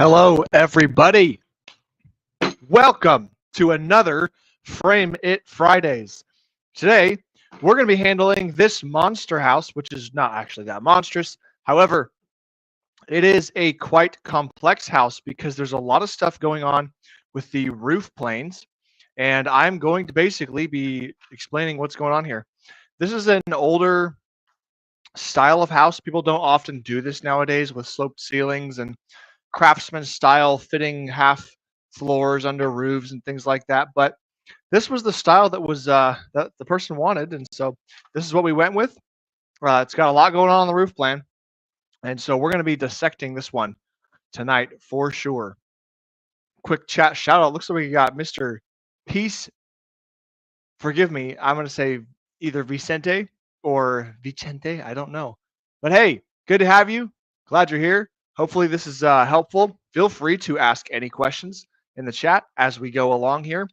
Hello, everybody. Welcome to another Frame It Fridays. Today, we're going to be handling this monster house, which is not actually that monstrous. However, it is a quite complex house because there's a lot of stuff going on with the roof planes, and I'm going to basically be explaining what's going on here. This is an older style of house. People don't often do this nowadays with sloped ceilings and craftsman style fitting half floors under roofs and things like that. But this was the style that was that the person wanted, and so this is what we went with. It's got a lot going on the roof plan, and so we're going to be dissecting this one tonight for sure. Quick chat shout out. Looks like we got Mr. Peace. Forgive me. I'm going to say either Vicente or Vicente. I don't know. But hey, good to have you. Glad you're here. Hopefully this is helpful. Feel free to ask any questions in the chat as we go along here.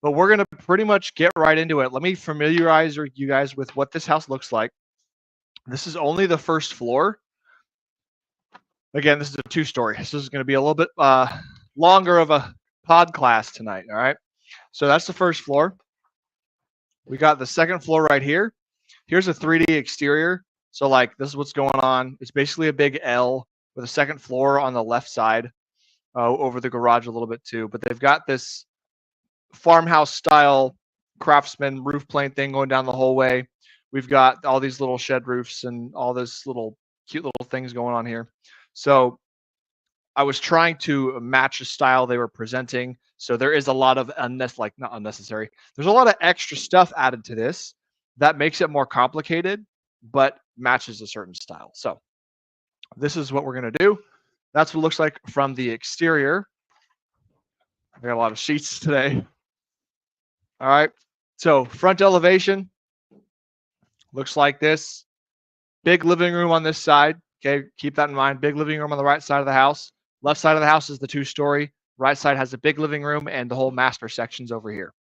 But we're going to pretty much get right into it. Let me familiarize you guys with what this house looks like. This is only the first floor. Again, this is a two-story. This is going to be a little bit longer of a pod class tonight, all right? So that's the first floor. We got the second floor right here. Here's a 3D exterior. So like this is what's going on. It's basically a big L with a second floor on the left side, over the garage a little bit too. But they've got this farmhouse style craftsman roof plane thing going down the whole way. We've got all these little shed roofs and all this little cute little things going on here. So I was trying to match the style they were presenting. So there is a lot of not unnecessary. There's a lot of extra stuff added to this that makes it more complicated, but matches a certain style. So this is what we're going to do. That's what it looks like from the exterior. I got a lot of sheets today. All right. So front elevation looks like this. Big living room on this side. Okay. Keep that in mind. Big living room on the right side of the house. Left side of the house is the two-story. Right side has a big living room and the whole master section's over here.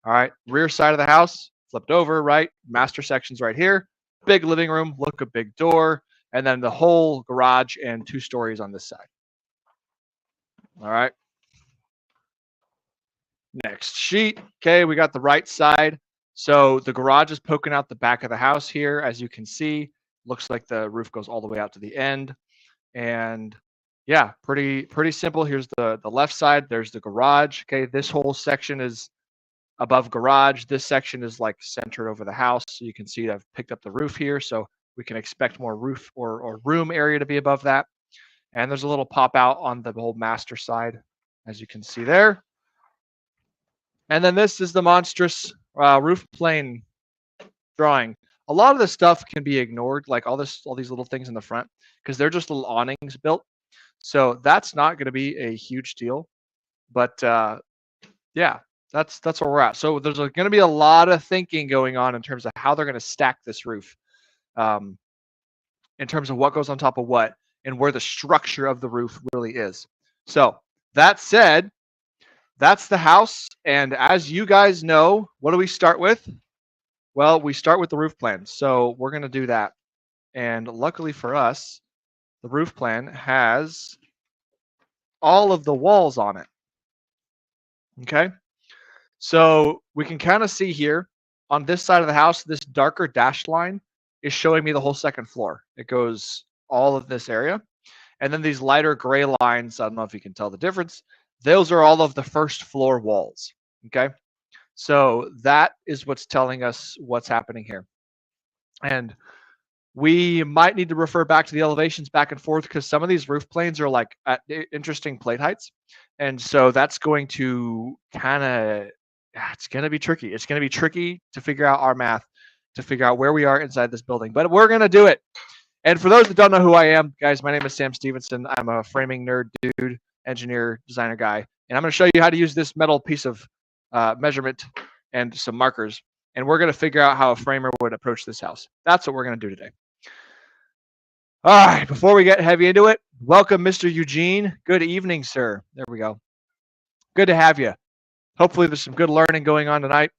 All right. Rear side of the house flipped over, right? Master section's right here. Big living room. Look, a big door. And then the whole garage and 2 stories on this side. All right. Next sheet. Okay, we got the right side. So the garage is poking out the back of the house here. As you can see, looks like the roof goes all the way out to the end. And yeah, pretty simple. Here's the left side. There's the garage. Okay, this whole section is above garage. This section is like centered over the house. So you can see I've picked up the roof here. So we can expect more roof or room area to be above that. And there's a little pop out on the whole master side, as you can see there. And then this is the monstrous roof plane drawing. A lot of this stuff can be ignored, like all these little things in the front, because they're just little awnings built. So that's not going to be a huge deal. But yeah, that's where we're at. So there's going to be a lot of thinking going on in terms of how they're going to stack this roof. In terms of what goes on top of what and where the structure of the roof really is. So that said, that's the house. And as you guys know, what do we start with? Well, we start with the roof plan. So we're going to do that. And luckily for us, the roof plan has all of the walls on it. Okay. So we can kind of see here on this side of the house, this darker dashed line is showing me the whole second floor. It goes all of this area. And then these lighter gray lines, I don't know if you can tell the difference. Those are all of the first floor walls. Okay. So that is what's telling us what's happening here. And we might need to refer back to the elevations back and forth because some of these roof planes are like at interesting plate heights. And so that's going to it's going to be tricky. It's going to be tricky to figure out our math, to figure out where we are inside this building, but we're going to do it. And for those that don't know who I am, guys, my name is Sam Stevenson. I'm a framing nerd dude, engineer, designer guy. And I'm going to show you how to use this metal piece of measurement and some markers. And we're going to figure out how a framer would approach this house. That's what we're going to do today. All right, before we get heavy into it, welcome, Mr. Eugene. Good evening, sir. There we go. Good to have you. Hopefully there's some good learning going on tonight.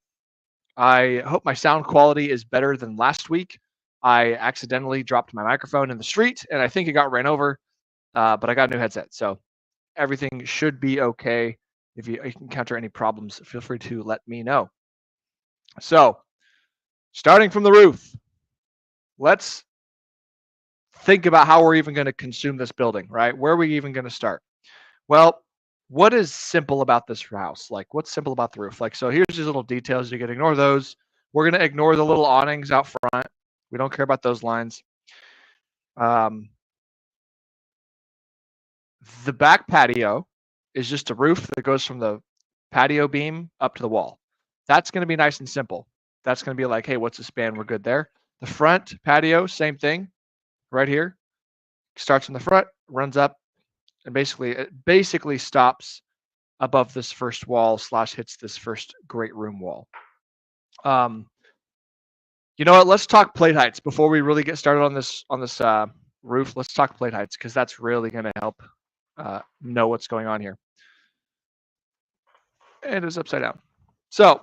I hope my sound quality is better than last week. I accidentally dropped my microphone in the street, and I think it got ran over, but I got a new headset. So everything should be okay. If you encounter any problems, feel free to let me know. So, starting from the roof, let's think about how we're even going to consume this building, right? Where are we even going to start? Well, what is simple about this house? Like, what's simple about the roof? Like, so here's these little details. You can ignore those. We're going to ignore the little awnings out front. We don't care about those lines. The back patio is just a roof that goes from the patio beam up to the wall. That's going to be nice and simple. That's going to be like, hey, what's the span? We're good there. The front patio, same thing, right here. Starts in the front, runs up, and it basically stops above this first wall / hits this first great room wall. You know what? Let's talk plate heights before we really get started on this roof. Let's talk plate heights because that's really going to help know what's going on here. And it's upside down. So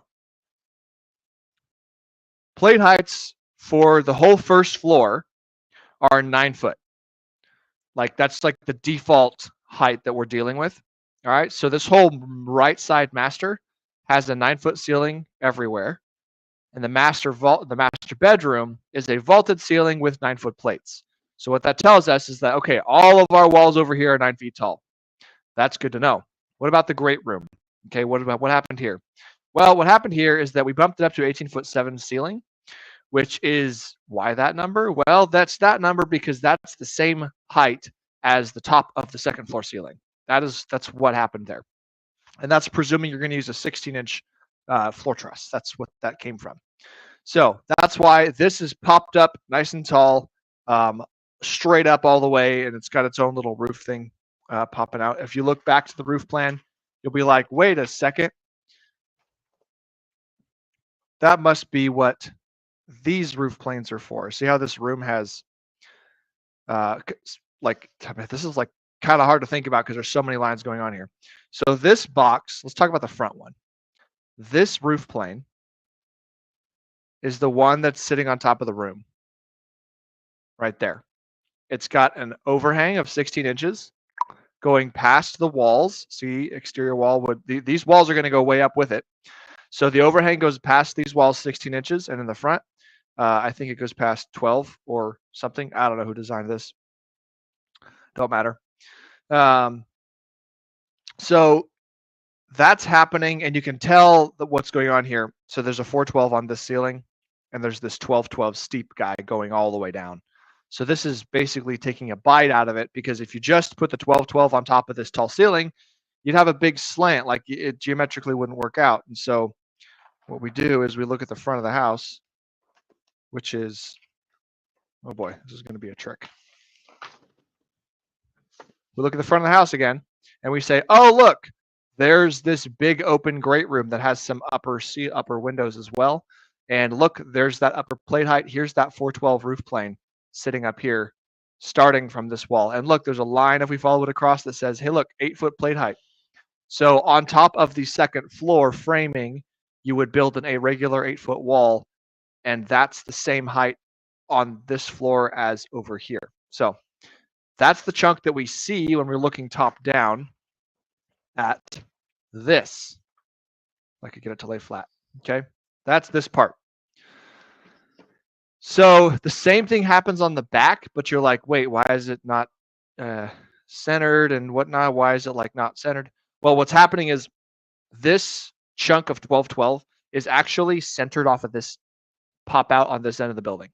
plate heights for the whole first floor are 9 foot. Like that's like the default height that we're dealing with. All right. So this whole right side master has a 9 foot ceiling everywhere. And the master bedroom is a vaulted ceiling with 9 foot plates. So what that tells us is that, okay, all of our walls over here are 9 feet tall. That's good to know. What about the great room? Okay, what happened here? Well, what happened here is that we bumped it up to 18'7" ceiling, which is why that number? Well, that's that number because that's the same height as the top of the second floor ceiling. That's what happened there. And that's presuming you're going to use a 16-inch floor truss. That's what that came from. So that's why this is popped up nice and tall, straight up all the way, and it's got its own little roof thing popping out. If you look back to the roof plan, you'll be like, wait a second. That must be what these roof planes are for. See how this room has, this is like kind of hard to think about because there's so many lines going on here. So this box, let's talk about the front one. This roof plane is the one that's sitting on top of the room right there. It's got an overhang of 16 inches going past the walls. See, exterior wall these walls are going to go way up with it. So the overhang goes past these walls 16 inches, and in the front, I think it goes past 12 or something. I don't know who designed this. Don't matter. So that's happening, and you can tell what's going on here. So there's a 412 on this ceiling, and there's this 1212 steep guy going all the way down. So this is basically taking a bite out of it, because if you just put the 1212 on top of this tall ceiling, you'd have a big slant, like it geometrically wouldn't work out. And so what we do is we look at the front of the house, which is, oh boy, this is going to be a trick. We look at the front of the house again, and we say, oh, look, there's this big open great room that has some upper windows as well. And look, there's that upper plate height. Here's that 412 roof plane sitting up here, starting from this wall. And look, there's a line, if we follow it across, that says, hey, look, 8 foot plate height. So on top of the second floor framing, you would build a regular 8 foot wall, and that's the same height on this floor as over here. So that's the chunk that we see when we're looking top down at this. I could get it to lay flat. Okay, that's this part. So the same thing happens on the back, but you're like, wait, why is it not centered and whatnot? Why is it like not centered? Well, what's happening is this chunk of 1212 is actually centered off of this pop out on this end of the building.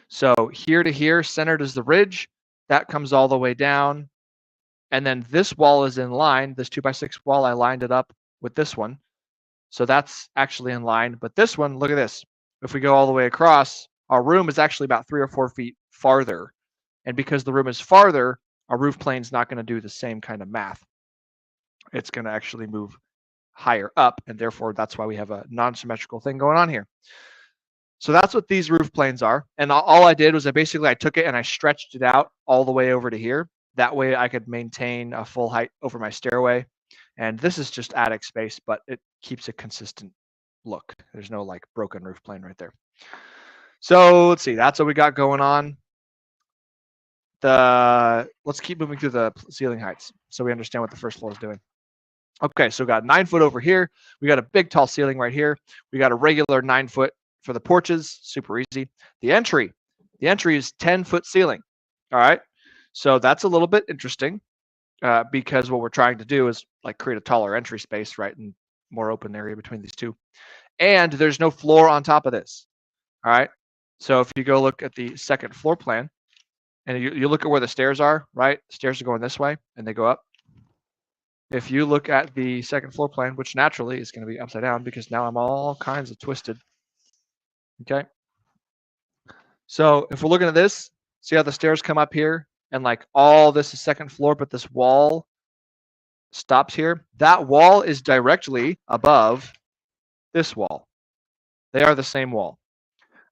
So here to here, centered is the ridge. That comes all the way down. And then this wall is in line. This 2x6 wall, I lined it up with this one. So that's actually in line. But this one, look at this. If we go all the way across, our room is actually about 3 or 4 feet farther. And because the room is farther, our roof plane's not going to do the same kind of math. It's going to actually move higher up. And therefore, that's why we have a non-symmetrical thing going on here. So that's what these roof planes are. And all I did was I took it and I stretched it out all the way over to here. That way I could maintain a full height over my stairway. And this is just attic space, but it keeps a consistent look. There's no like broken roof plane right there. So let's see, that's what we got going on. let's keep moving through the ceiling heights so we understand what the first floor is doing. Okay, so we got 9 foot over here. We got a big tall ceiling right here. We got a regular 9 foot for the porches, super easy. The entry is 10-foot ceiling. All right, so that's a little bit interesting because what we're trying to do is like create a taller entry space, right, and more open area between these two. And there's no floor on top of this. All right, so if you go look at the second floor plan, and you look at where the stairs are, right? The stairs are going this way, and they go up. If you look at the second floor plan, which naturally is going to be upside down because now I'm all kinds of twisted. Okay. So if we're looking at this, see how the stairs come up here and like all this is second floor, but this wall stops here. That wall is directly above this wall. They are the same wall.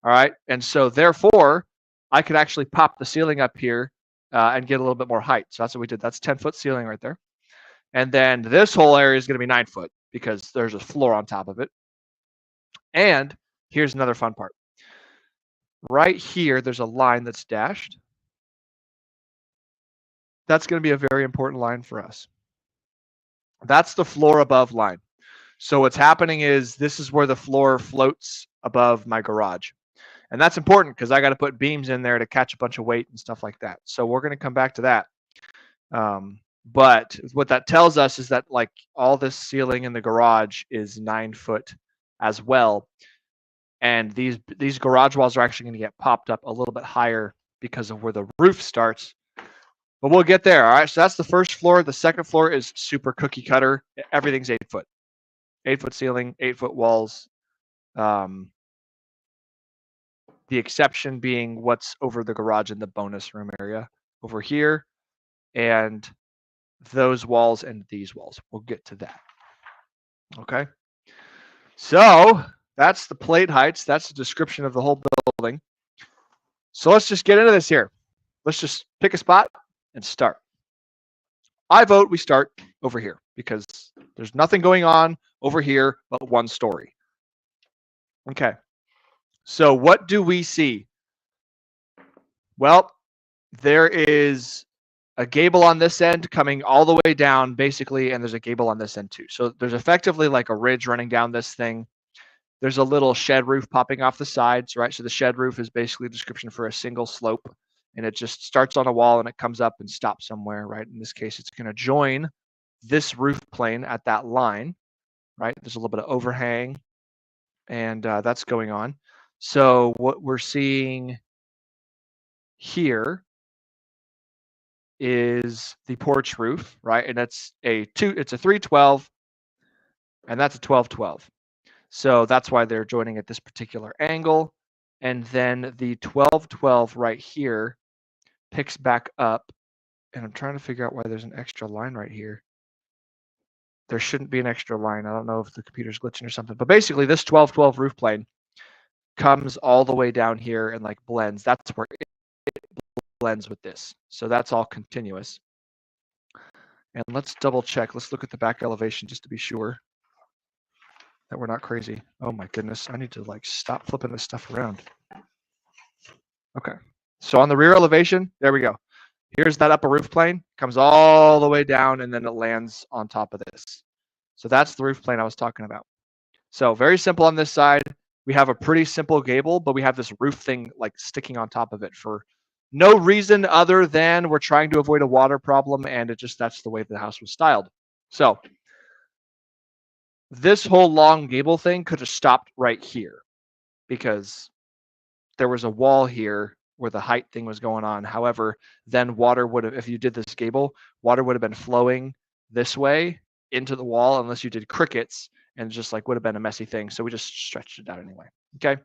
All right. And so therefore, I could actually pop the ceiling up here and get a little bit more height. So that's what we did. That's 10-foot ceiling right there. And then this whole area is going to be 9 foot because there's a floor on top of it. And here's another fun part. Right here, there's a line that's dashed. That's going to be a very important line for us. That's the floor above line. So what's happening is this is where the floor floats above my garage. And that's important because I got to put beams in there to catch a bunch of weight and stuff like that. So we're going to come back to that. But what that tells us is that like all this ceiling in the garage is 9 foot as well. And these garage walls are actually going to get popped up a little bit higher because of where the roof starts. But we'll get there. All right. So that's the first floor. The second floor is super cookie cutter. Everything's 8 foot. 8-foot ceiling, 8-foot walls. The exception being what's over the garage in the bonus room area over here. And those walls and these walls. We'll get to that. Okay. So that's the plate heights. That's the description of the whole building. So let's just get into this here. Let's just pick a spot and start. I vote we start over here because there's nothing going on over here but one story. Okay. So what do we see? Well, there is a gable on this end coming all the way down basically, and there's a gable on this end too. So there's effectively like a ridge running down this thing. There's a little shed roof popping off the sides, right? So the shed roof is basically a description for a single slope, and it just starts on a wall and it comes up and stops somewhere, right? In this case, it's going to join this roof plane at that line, right? There's a little bit of overhang, and that's going on. So what we're seeing here is the porch roof, right? And it's a 312, and that's a 1212. So that's why they're joining at this particular angle. And then the 1212 right here picks back up. And I'm trying to figure out why there's an extra line right here. There shouldn't be an extra line. I don't know if the computer's glitching or something. But basically, this 1212 roof plane comes all the way down here and like blends. That's where it blends with this. So that's all continuous. And let's double check. Let's look at the back elevation just to be sure that we're not crazy. Oh my goodness. I need to like stop flipping this stuff around. Okay. So on the rear elevation, there we go. Here's that upper roof plane, comes all the way down, and then it lands on top of this. So that's the roof plane I was talking about. So very simple on this side. We have a pretty simple gable, but we have this roof thing like sticking on top of it for no reason other than we're trying to avoid a water problem, and that's the way the house was styled. So this whole long gable thing could have stopped right here because there was a wall here where the height thing was going on. However, then water would have, if you did this gable, water would have been flowing this way into the wall unless you did crickets, and just like would have been a messy thing. So we just stretched it out anyway. Okay.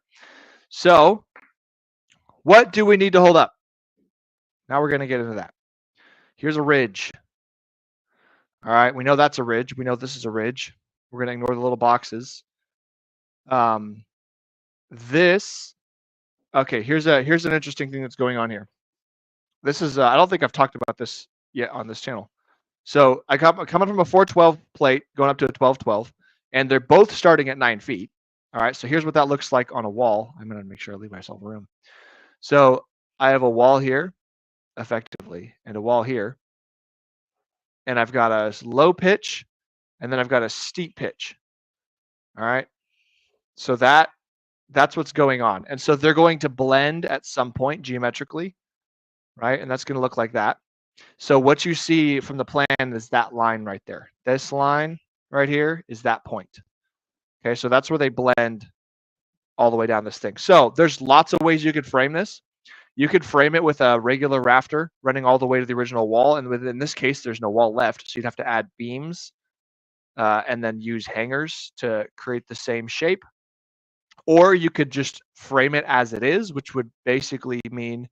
So what do we need to hold up? Now we're going to get into that. Here's a ridge. All right. We know that's a ridge. We know this is a ridge. We're going to ignore the little boxes. Okay, here's an interesting thing that's going on here. This is, I don't think I've talked about this yet on this channel. So I'm coming from a 412 plate going up to a 1212, and they're both starting at 9 feet. All right, so here's what that looks like on a wall. I'm going to make sure I leave myself room. So I have a wall here. effectively, and a wall here. And I've got a low pitch, and then I've got a steep pitch. All right. So that's what's going on. And so they're going to blend at some point geometrically, right? And that's going to look like that. So what you see from the plan is that line right there. This line right here is that point. Okay, so that's where they blend all the way down this thing. So there's lots of ways you could frame this. You could frame it with a regular rafter running all the way to the original wall. And within this case, there's no wall left. So you'd have to add beams and then use hangers to create the same shape. Or you could just frame it as it is, which would basically mean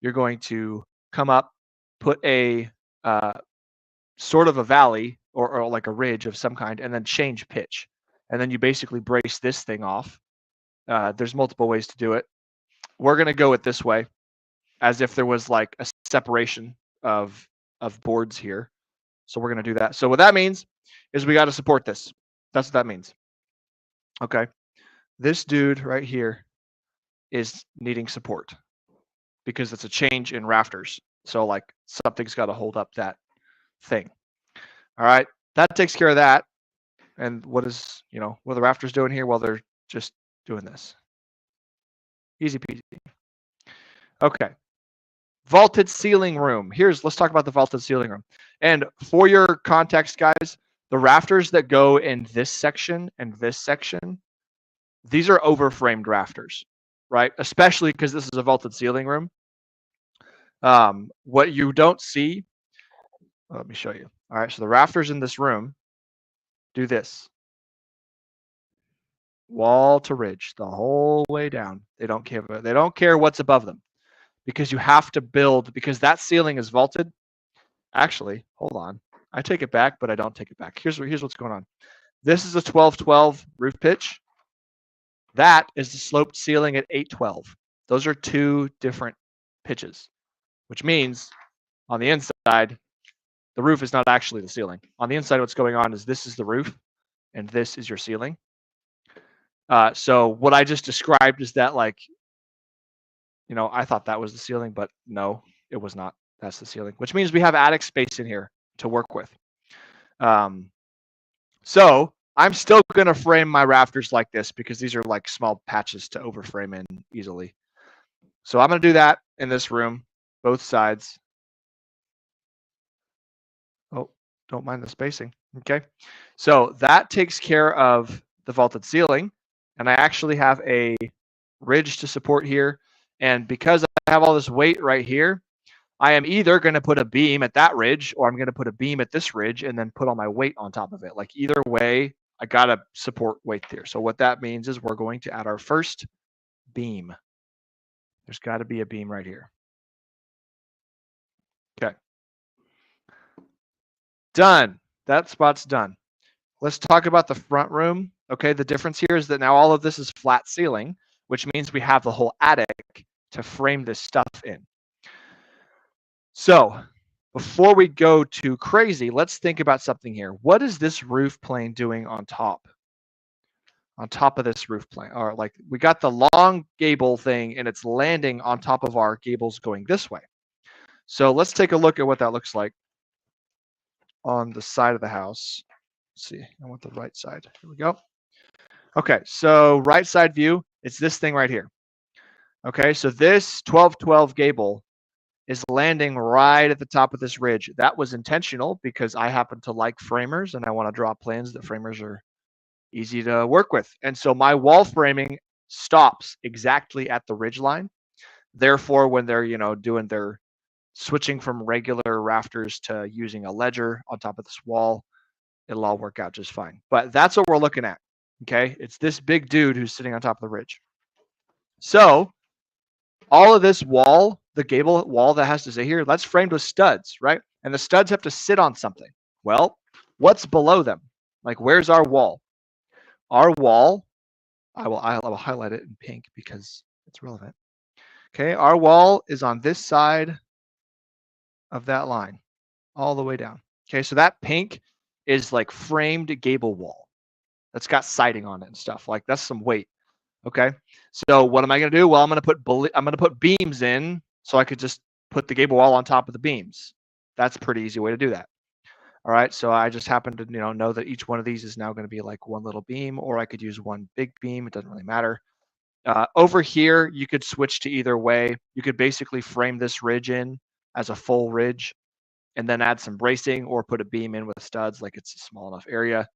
you're going to come up, put a sort of a valley or like a ridge of some kind, and then change pitch. And then you basically brace this thing off. There's multiple ways to do it. We're going to go it this way, as if there was like a separation of boards here. So we're going to do that. So what that means is we got to support this. That's what that means. Okay. This dude right here is needing support because it's a change in rafters. So like something's got to hold up that thing. All right. That takes care of that. And what are the rafters doing here? Well, they're just doing this. Easy peasy. Okay. Vaulted ceiling room. Let's talk about the vaulted ceiling room. And for your context, guys, the rafters that go in this section and this section, these are overframed rafters, right? Especially because this is a vaulted ceiling room. What you don't see, let me show you. All right, so the rafters in this room do this. Wall to ridge, the whole way down. They don't care what's above them because you have to build, because that ceiling is vaulted. Actually, hold on. I take it back, but I don't take it back. Here's what's going on. This is a 12-12 roof pitch. That is the sloped ceiling at 8-12. Those are two different pitches, which means on the inside, the roof is not actually the ceiling. On the inside, what's going on is this is the roof, and this is your ceiling. So what I just described is that, like, I thought that was the ceiling, but no, it was not. That's the ceiling, which means we have attic space in here to work with. So I'm still going to frame my rafters like this because these are like small patches to overframe in easily. So I'm going to do that in this room, both sides. Oh, don't mind the spacing. Okay. So that takes care of the vaulted ceiling. And I actually have a ridge to support here. And because I have all this weight right here, I am either going to put a beam at that ridge or I'm going to put a beam at this ridge and then put all my weight on top of it. Like either way, I got to support weight there. So what that means is we're going to add our first beam. There's got to be a beam right here. Okay. Done. That spot's done. Let's talk about the front room. Okay, the difference here is that now all of this is flat ceiling, which means we have the whole attic to frame this stuff in. So before we go too crazy, let's think about something here. What is this roof plane doing on top? On top of this roof plane? Or like we got the long gable thing and it's landing on top of our gables going this way. So let's take a look at what that looks like on the side of the house. Let's see, I want the right side. Here we go. Okay, so right side view, it's this thing right here. Okay, so this 12-12 gable is landing right at the top of this ridge. That was intentional because I happen to like framers and I want to draw plans that framers are easy to work with. And so my wall framing stops exactly at the ridge line. Therefore, when they're, doing their switching from regular rafters to using a ledger on top of this wall, it'll all work out just fine. But that's what we're looking at. Okay, it's this big dude who's sitting on top of the ridge. So all of this wall, the gable wall that has to sit here, that's framed with studs, right? And the studs have to sit on something. Well, what's below them? Like, where's our wall? Our wall, I will highlight it in pink because it's relevant. Okay, our wall is on this side of that line, all the way down. Okay, so that pink is like framed gable wall. That's got siding on it and stuff. Like that's some weight. Okay. So what am I going to do? Well, I'm going to put beams in so I could just put the gable wall on top of the beams. That's a pretty easy way to do that. All right, so I just happen to know that each one of these is now going to be like one little beam, or I could use one big beam. It doesn't really matter. Over here, you could switch to either way. You could basically frame this ridge in as a full ridge and then add some bracing, or put a beam in with studs like it's a small enough area.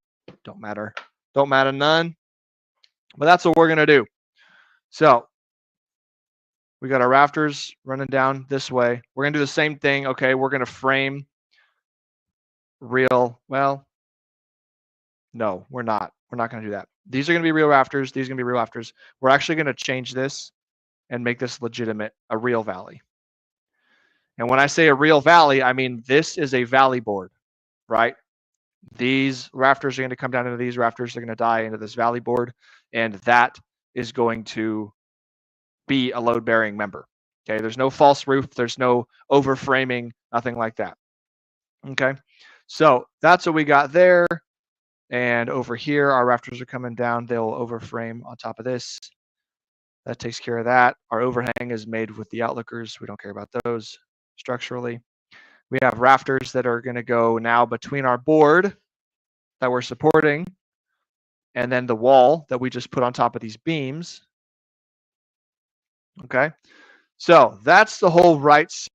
Don't matter none. But that's what we're going to do. So we got our rafters running down this way. We're going to do the same thing. Okay, we're going to frame real, well, no, we're not. We're not going to do that. These are going to be real rafters. These are going to be real rafters. We're actually going to change this and make this legitimate, a real valley. And when I say a real valley, I mean this is a valley board, right? These rafters are going to come down into these rafters. They're going to die into this valley board, and that is going to be a load-bearing member. Okay, there's no false roof. There's no overframing, nothing like that. Okay, so that's what we got there. And over here, our rafters are coming down. They'll overframe on top of this. That takes care of that. Our overhang is made with the outlookers. We don't care about those structurally. We have rafters that are going to go now between our board that we're supporting and then the wall that we just put on top of these beams. Okay, so that's the whole right side.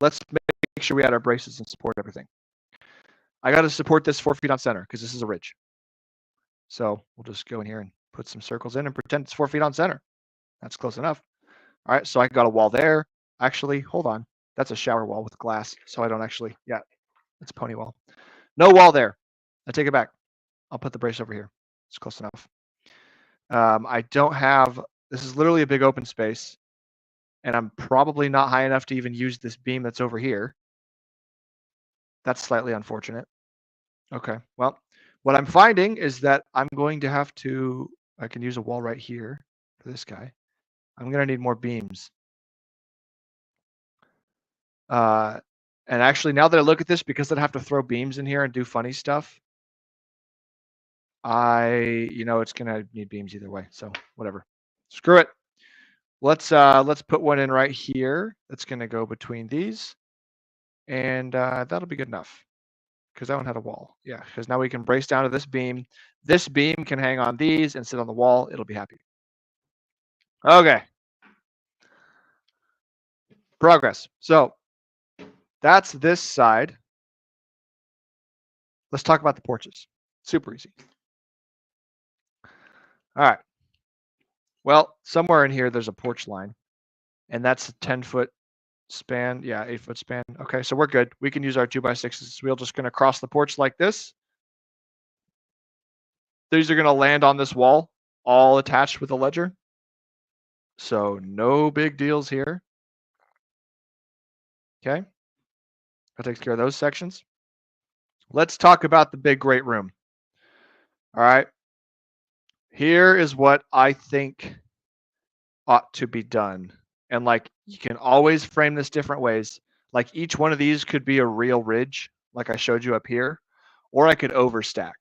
Let's make sure we add our braces and support everything. I got to support this 4 feet on center because this is a ridge. So we'll just go in here and put some circles in and pretend it's 4 feet on center. That's close enough. All right, so I got a wall there. Actually, hold on. That's a shower wall with glass. So I don't actually, yeah, it's a pony wall. No wall there. I take it back. I'll put the brace over here. It's close enough. I don't have, this is literally a big open space. And I'm probably not high enough to even use this beam that's over here. That's slightly unfortunate. Okay, well, what I'm finding is that I'm going to have to, I can use a wall right here for this guy. I'm going to need more beams. And actually, now that I look at this, because I'd have to throw beams in here and do funny stuff, it's going to need beams either way. So whatever. Screw it. Let's put one in right here. That's going to go between these. And that'll be good enough. Because that one had a wall. Yeah, because now we can brace down to this beam. This beam can hang on these and sit on the wall. It'll be happy. Okay. Progress. So that's this side. Let's talk about the porches. Super easy. All right. Well, somewhere in here, there's a porch line. And that's a 10-foot span. Yeah, 8-foot span. Okay, so we're good. We can use our 2x6s. We're just going to cross the porch like this. These are going to land on this wall, all attached with a ledger. So no big deals here. Okay. That takes care of those sections. Let's talk about the big great room. All right. Here is what I think ought to be done. And like, you can always frame this different ways. Like each one of these could be a real ridge, like I showed you up here, or I could overstack.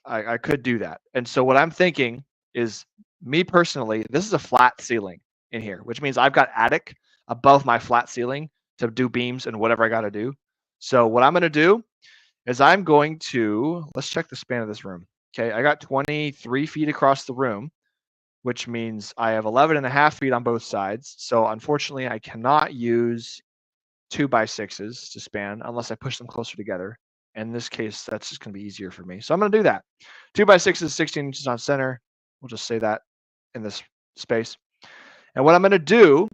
I could do that. And so what I'm thinking is, me personally, this is a flat ceiling in here, which means I've got attic above my flat ceiling to do beams and whatever I got to do. So what I'm going to do is I'm going to, let's check the span of this room. Okay, I got 23 feet across the room, which means I have 11.5 feet on both sides. So unfortunately, I cannot use 2x6s to span unless I push them closer together. In this case, that's just going to be easier for me. So I'm going to do that. 2x6 is 16 inches on center. We'll just say that in this space. And what I'm going to do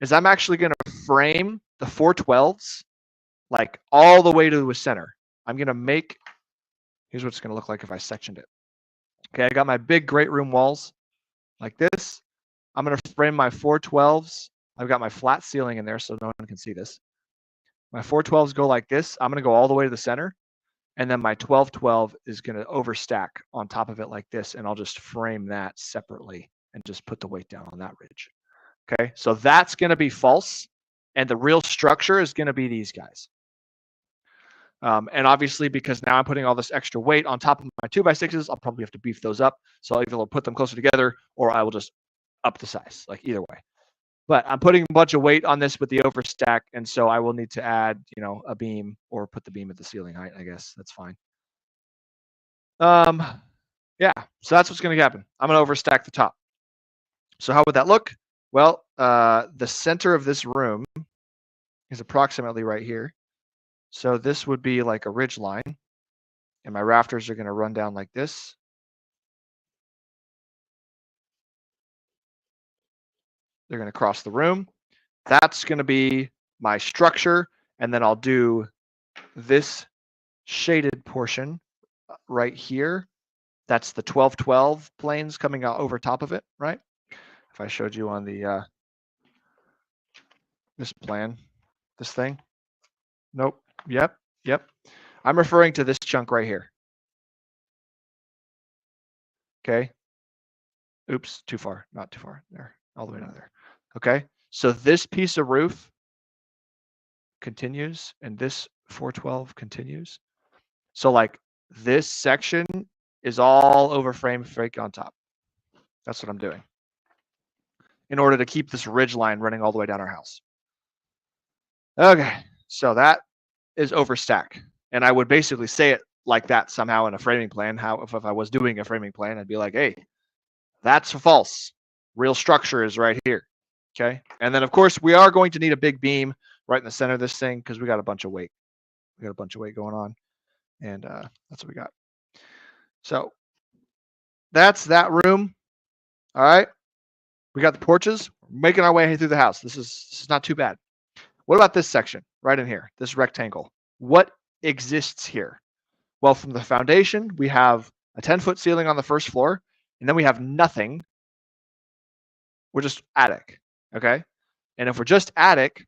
is I'm actually going to frame the 412s like all the way to the center. I'm going to make, here's what it's going to look like if I sectioned it. Okay, I got my big great room walls like this. I'm going to frame my 412s. I've got my flat ceiling in there so no one can see this. My 412s go like this. I'm going to go all the way to the center. And then my 1212 is going to overstack on top of it like this. And I'll just frame that separately and just put the weight down on that ridge. Okay, so that's going to be false. And the real structure is going to be these guys. And obviously, because now I'm putting all this extra weight on top of my 2x6s, I'll probably have to beef those up. So I'll either put them closer together or I will just up the size, like either way. But I'm putting a bunch of weight on this with the overstack, and so I will need to add, a beam or put the beam at the ceiling height, I guess. That's fine. Yeah, so that's what's going to happen. I'm going to overstack the top. So how would that look? Well, the center of this room is approximately right here. So this would be like a ridge line, and my rafters are going to run down like this. They're going to cross the room. That's going to be my structure, and then I'll do this shaded portion right here. That's the 12-12 planes coming out over top of it, right? If I showed you on the this plan, this thing. Nope. Yep. I'm referring to this chunk right here. Okay. Oops, too far. Not too far. There. All the way down there. Okay. So this piece of roof continues, and this 412 continues. So like this section is all over frame fake on top. That's what I'm doing in order to keep this ridge line running all the way down our house. Okay, so that is overstack. And I would basically say it like that somehow in a framing plan. How if I was doing a framing plan, I'd be like, hey, that's false. Real structure is right here. Okay. And then of course we are going to need a big beam right in the center of this thing because we got a bunch of weight. We got a bunch of weight going on. And that's what we got. So that's that room. All right. We got the porches. We're making our way through the house. This is not too bad. What about this section right in here, this rectangle? What exists here? Well, from the foundation, we have a 10-foot ceiling on the first floor, and then we have nothing. We're just attic, okay? And if we're just attic,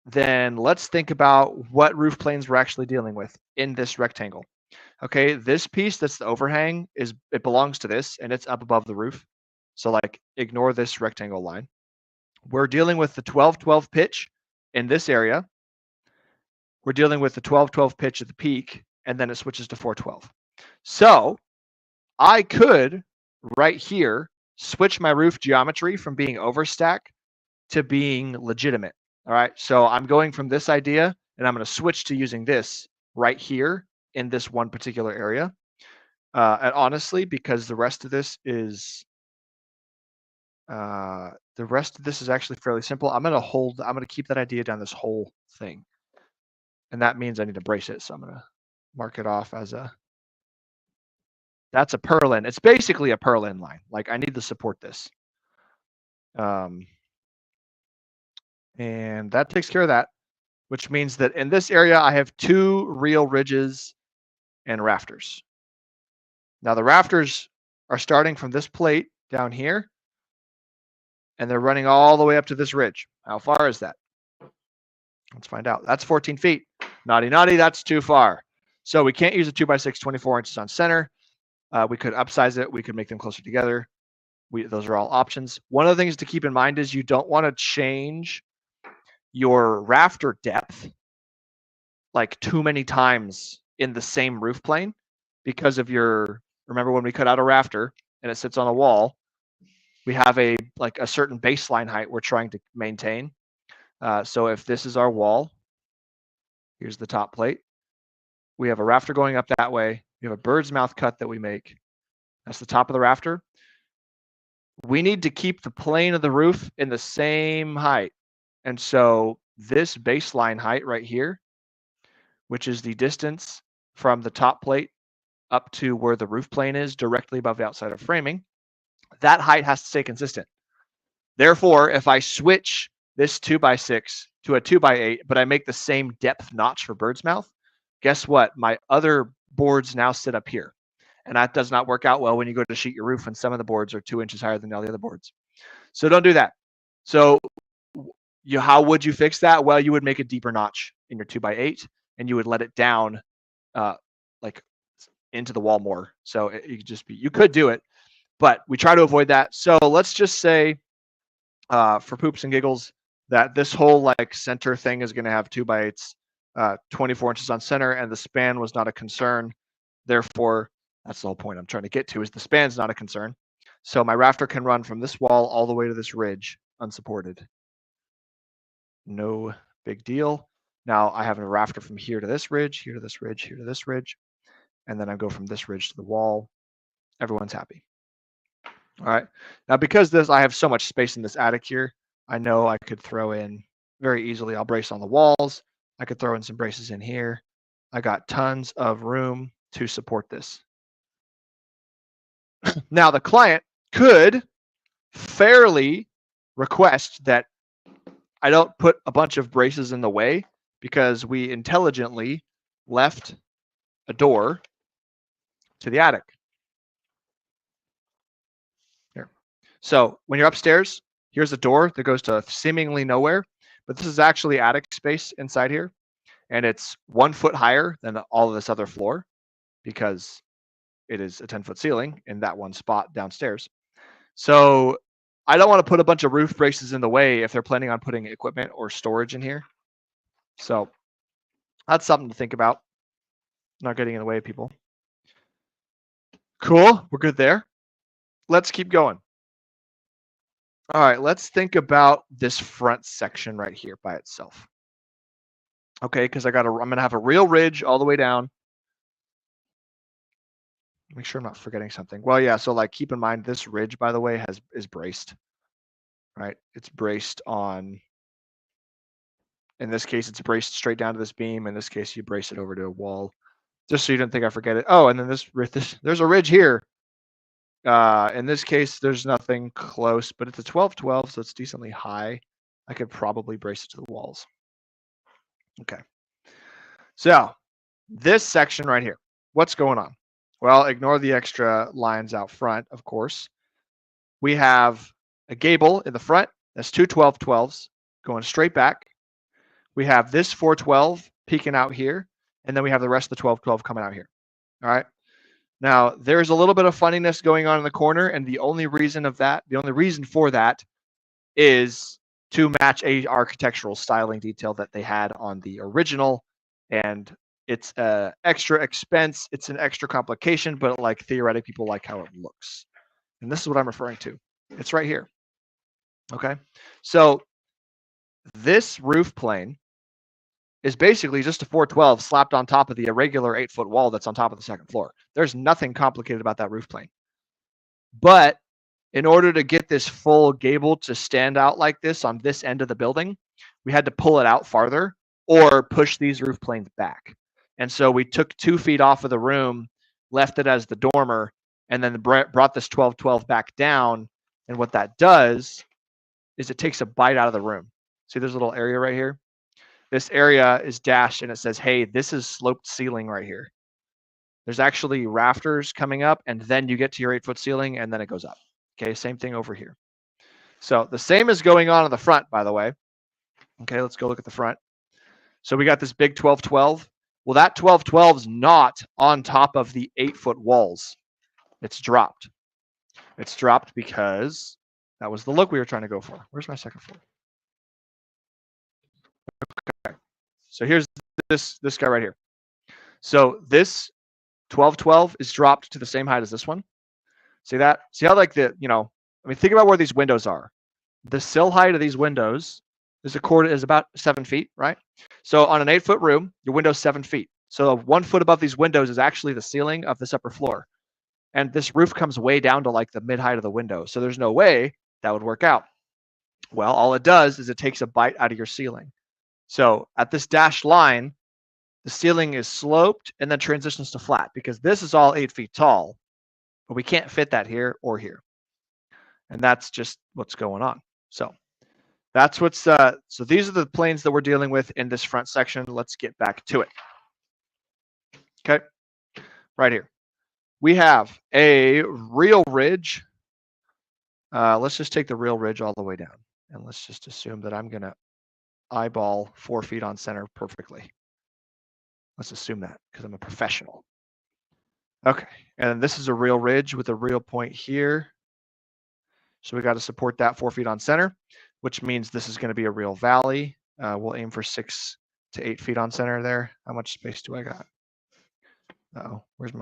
then let's think about what roof planes we're actually dealing with in this rectangle. Okay, this piece that's the overhang it belongs to this, and it's up above the roof. So like ignore this rectangle line. We're dealing with the 12-12 pitch in this area. We're dealing with the 12-12 pitch at the peak, and then it switches to 412. So I could right here switch my roof geometry from being overstack to being legitimate. All right, so I'm going from this idea, and I'm going to switch to using this right here in this one particular area. And honestly, because the rest of this is actually fairly simple, I'm going to keep that idea down this whole thing. And that means I need to brace it. So I'm going to mark it off as that's a purlin. It's basically a purlin line. Like I need to support this. And that takes care of that, which means that in this area, I have 2 real ridges and rafters. Now the rafters are starting from this plate down here, and they're running all the way up to this ridge. How far is that? Let's find out. That's 14 feet. Naughty, that's too far. So we can't use a 2x6 24 inches on center. We could upsize it. We could make them closer together. Those are all options. One of the things to keep in mind is you don't want to change your rafter depth like too many times in the same roof plane because of remember when we cut out a rafter and it sits on a wall, we have a certain baseline height we're trying to maintain. So if this is our wall, here's the top plate. We have a rafter going up that way. We have a bird's mouth cut that we make. That's the top of the rafter. We need to keep the plane of the roof in the same height. And so this baseline height right here, which is the distance from the top plate up to where the roof plane is directly above the outside of framing, that height has to stay consistent. Therefore, if I switch this 2x6 to a 2x8, but I make the same depth notch for bird's mouth, guess what? My other boards now sit up here. And that does not work out well when you go to sheet your roof and some of the boards are 2 inches higher than all the other boards. So don't do that. So how would you fix that? Well, you would make a deeper notch in your 2x8 and you would let it down like into the wall more. So you could do it, but we try to avoid that. So let's just say for poops and giggles that this whole like center thing is going to have 2x8s, 24 inches on center, and the span was not a concern. Therefore, that's the whole point I'm trying to get to, is the span's not a concern. So my rafter can run from this wall all the way to this ridge unsupported. No big deal. Now I have a rafter from here to this ridge, here to this ridge, here to this ridge, and then I go from this ridge to the wall. Everyone's happy. All right. Now because I have so much space in this attic here, I know I could throw in very easily. I'll brace on the walls. I could throw in some braces in here. I got tons of room to support this. Now the client could fairly request that I don't put a bunch of braces in the way because we intelligently left a door to the attic. Here. So when you're upstairs, here's a door that goes to seemingly nowhere, but this is actually attic space inside here, and it's 1 foot higher than all of this other floor because it is a 10-foot ceiling in that one spot downstairs. So I don't want to put a bunch of roof braces in the way if they're planning on putting equipment or storage in here. So that's something to think about. Not getting in the way of people. Cool, we're good there. Let's keep going. All right, let's think about this front section right here by itself. Okay, because I'm gonna have a real ridge all the way down. Make sure I'm not forgetting something. Well, yeah, so like keep in mind this ridge, by the way, is braced. Right? It's braced on, in this case, it's braced straight down to this beam. In this case, you brace it over to a wall. Just so you don't think I forget it. Oh, and then there's a ridge here. In this case, there's nothing close, but it's a 12-12, so it's decently high. I could probably brace it to the walls. Okay. So this section right here, what's going on? Well, ignore the extra lines out front, of course. We have a gable in the front. That's two 12-12s going straight back. We have this 412 peeking out here, and then we have the rest of the 12-12 coming out here. All right. Now, there's a little bit of funniness going on in the corner, and the only reason for that is to match a architectural styling detail that they had on the original, and it's an extra expense, it's an extra complication, but like theoretically, people like how it looks. And this is what I'm referring to. It's right here. Okay, so this roof plane is basically just a 412 slapped on top of the irregular 8-foot wall that's on top of the second floor. There's nothing complicated about that roof plane. But in order to get this full gable to stand out like this on this end of the building, we had to pull it out farther or push these roof planes back. And so we took 2 feet off of the room, left it as the dormer, and then brought this 12-12 back down. And what that does is it takes a bite out of the room. See, there's a little area right here. This area is dashed and it says, hey, this is sloped ceiling right here. There's actually rafters coming up, and then you get to your 8-foot ceiling, and then it goes up. Okay, same thing over here. So the same is going on in the front, by the way. Okay, let's go look at the front. So we got this big 12-12. Well, that 12-12 is not on top of the 8-foot walls. It's dropped. It's dropped because that was the look we were trying to go for. Where's my second floor? Okay. So here's this guy right here. So this 12-12 is dropped to the same height as this one. See that? See how like think about where these windows are. The sill height of these windows is about 7 feet, right? So on an 8-foot room, your window's 7 feet. So 1 foot above these windows is actually the ceiling of this upper floor. And this roof comes way down to like the mid height of the window. So there's no way that would work out. Well, all it does is it takes a bite out of your ceiling. So at this dashed line, the ceiling is sloped and then transitions to flat because this is all 8 feet tall, but we can't fit that here or here. And that's just what's going on. So that's so these are the planes that we're dealing with in this front section. Let's get back to it. Okay, right here. We have a real ridge. Let's just take the real ridge all the way down. And let's just assume that I'm going to eyeball 4 feet on center perfectly. Let's assume that because I'm a professional. Okay, and this is a real ridge with a real point here. So we got to support that 4 feet on center, which means this is going to be a real valley. We'll aim for 6 to 8 feet on center there. How much space do I got? Uh-oh, where's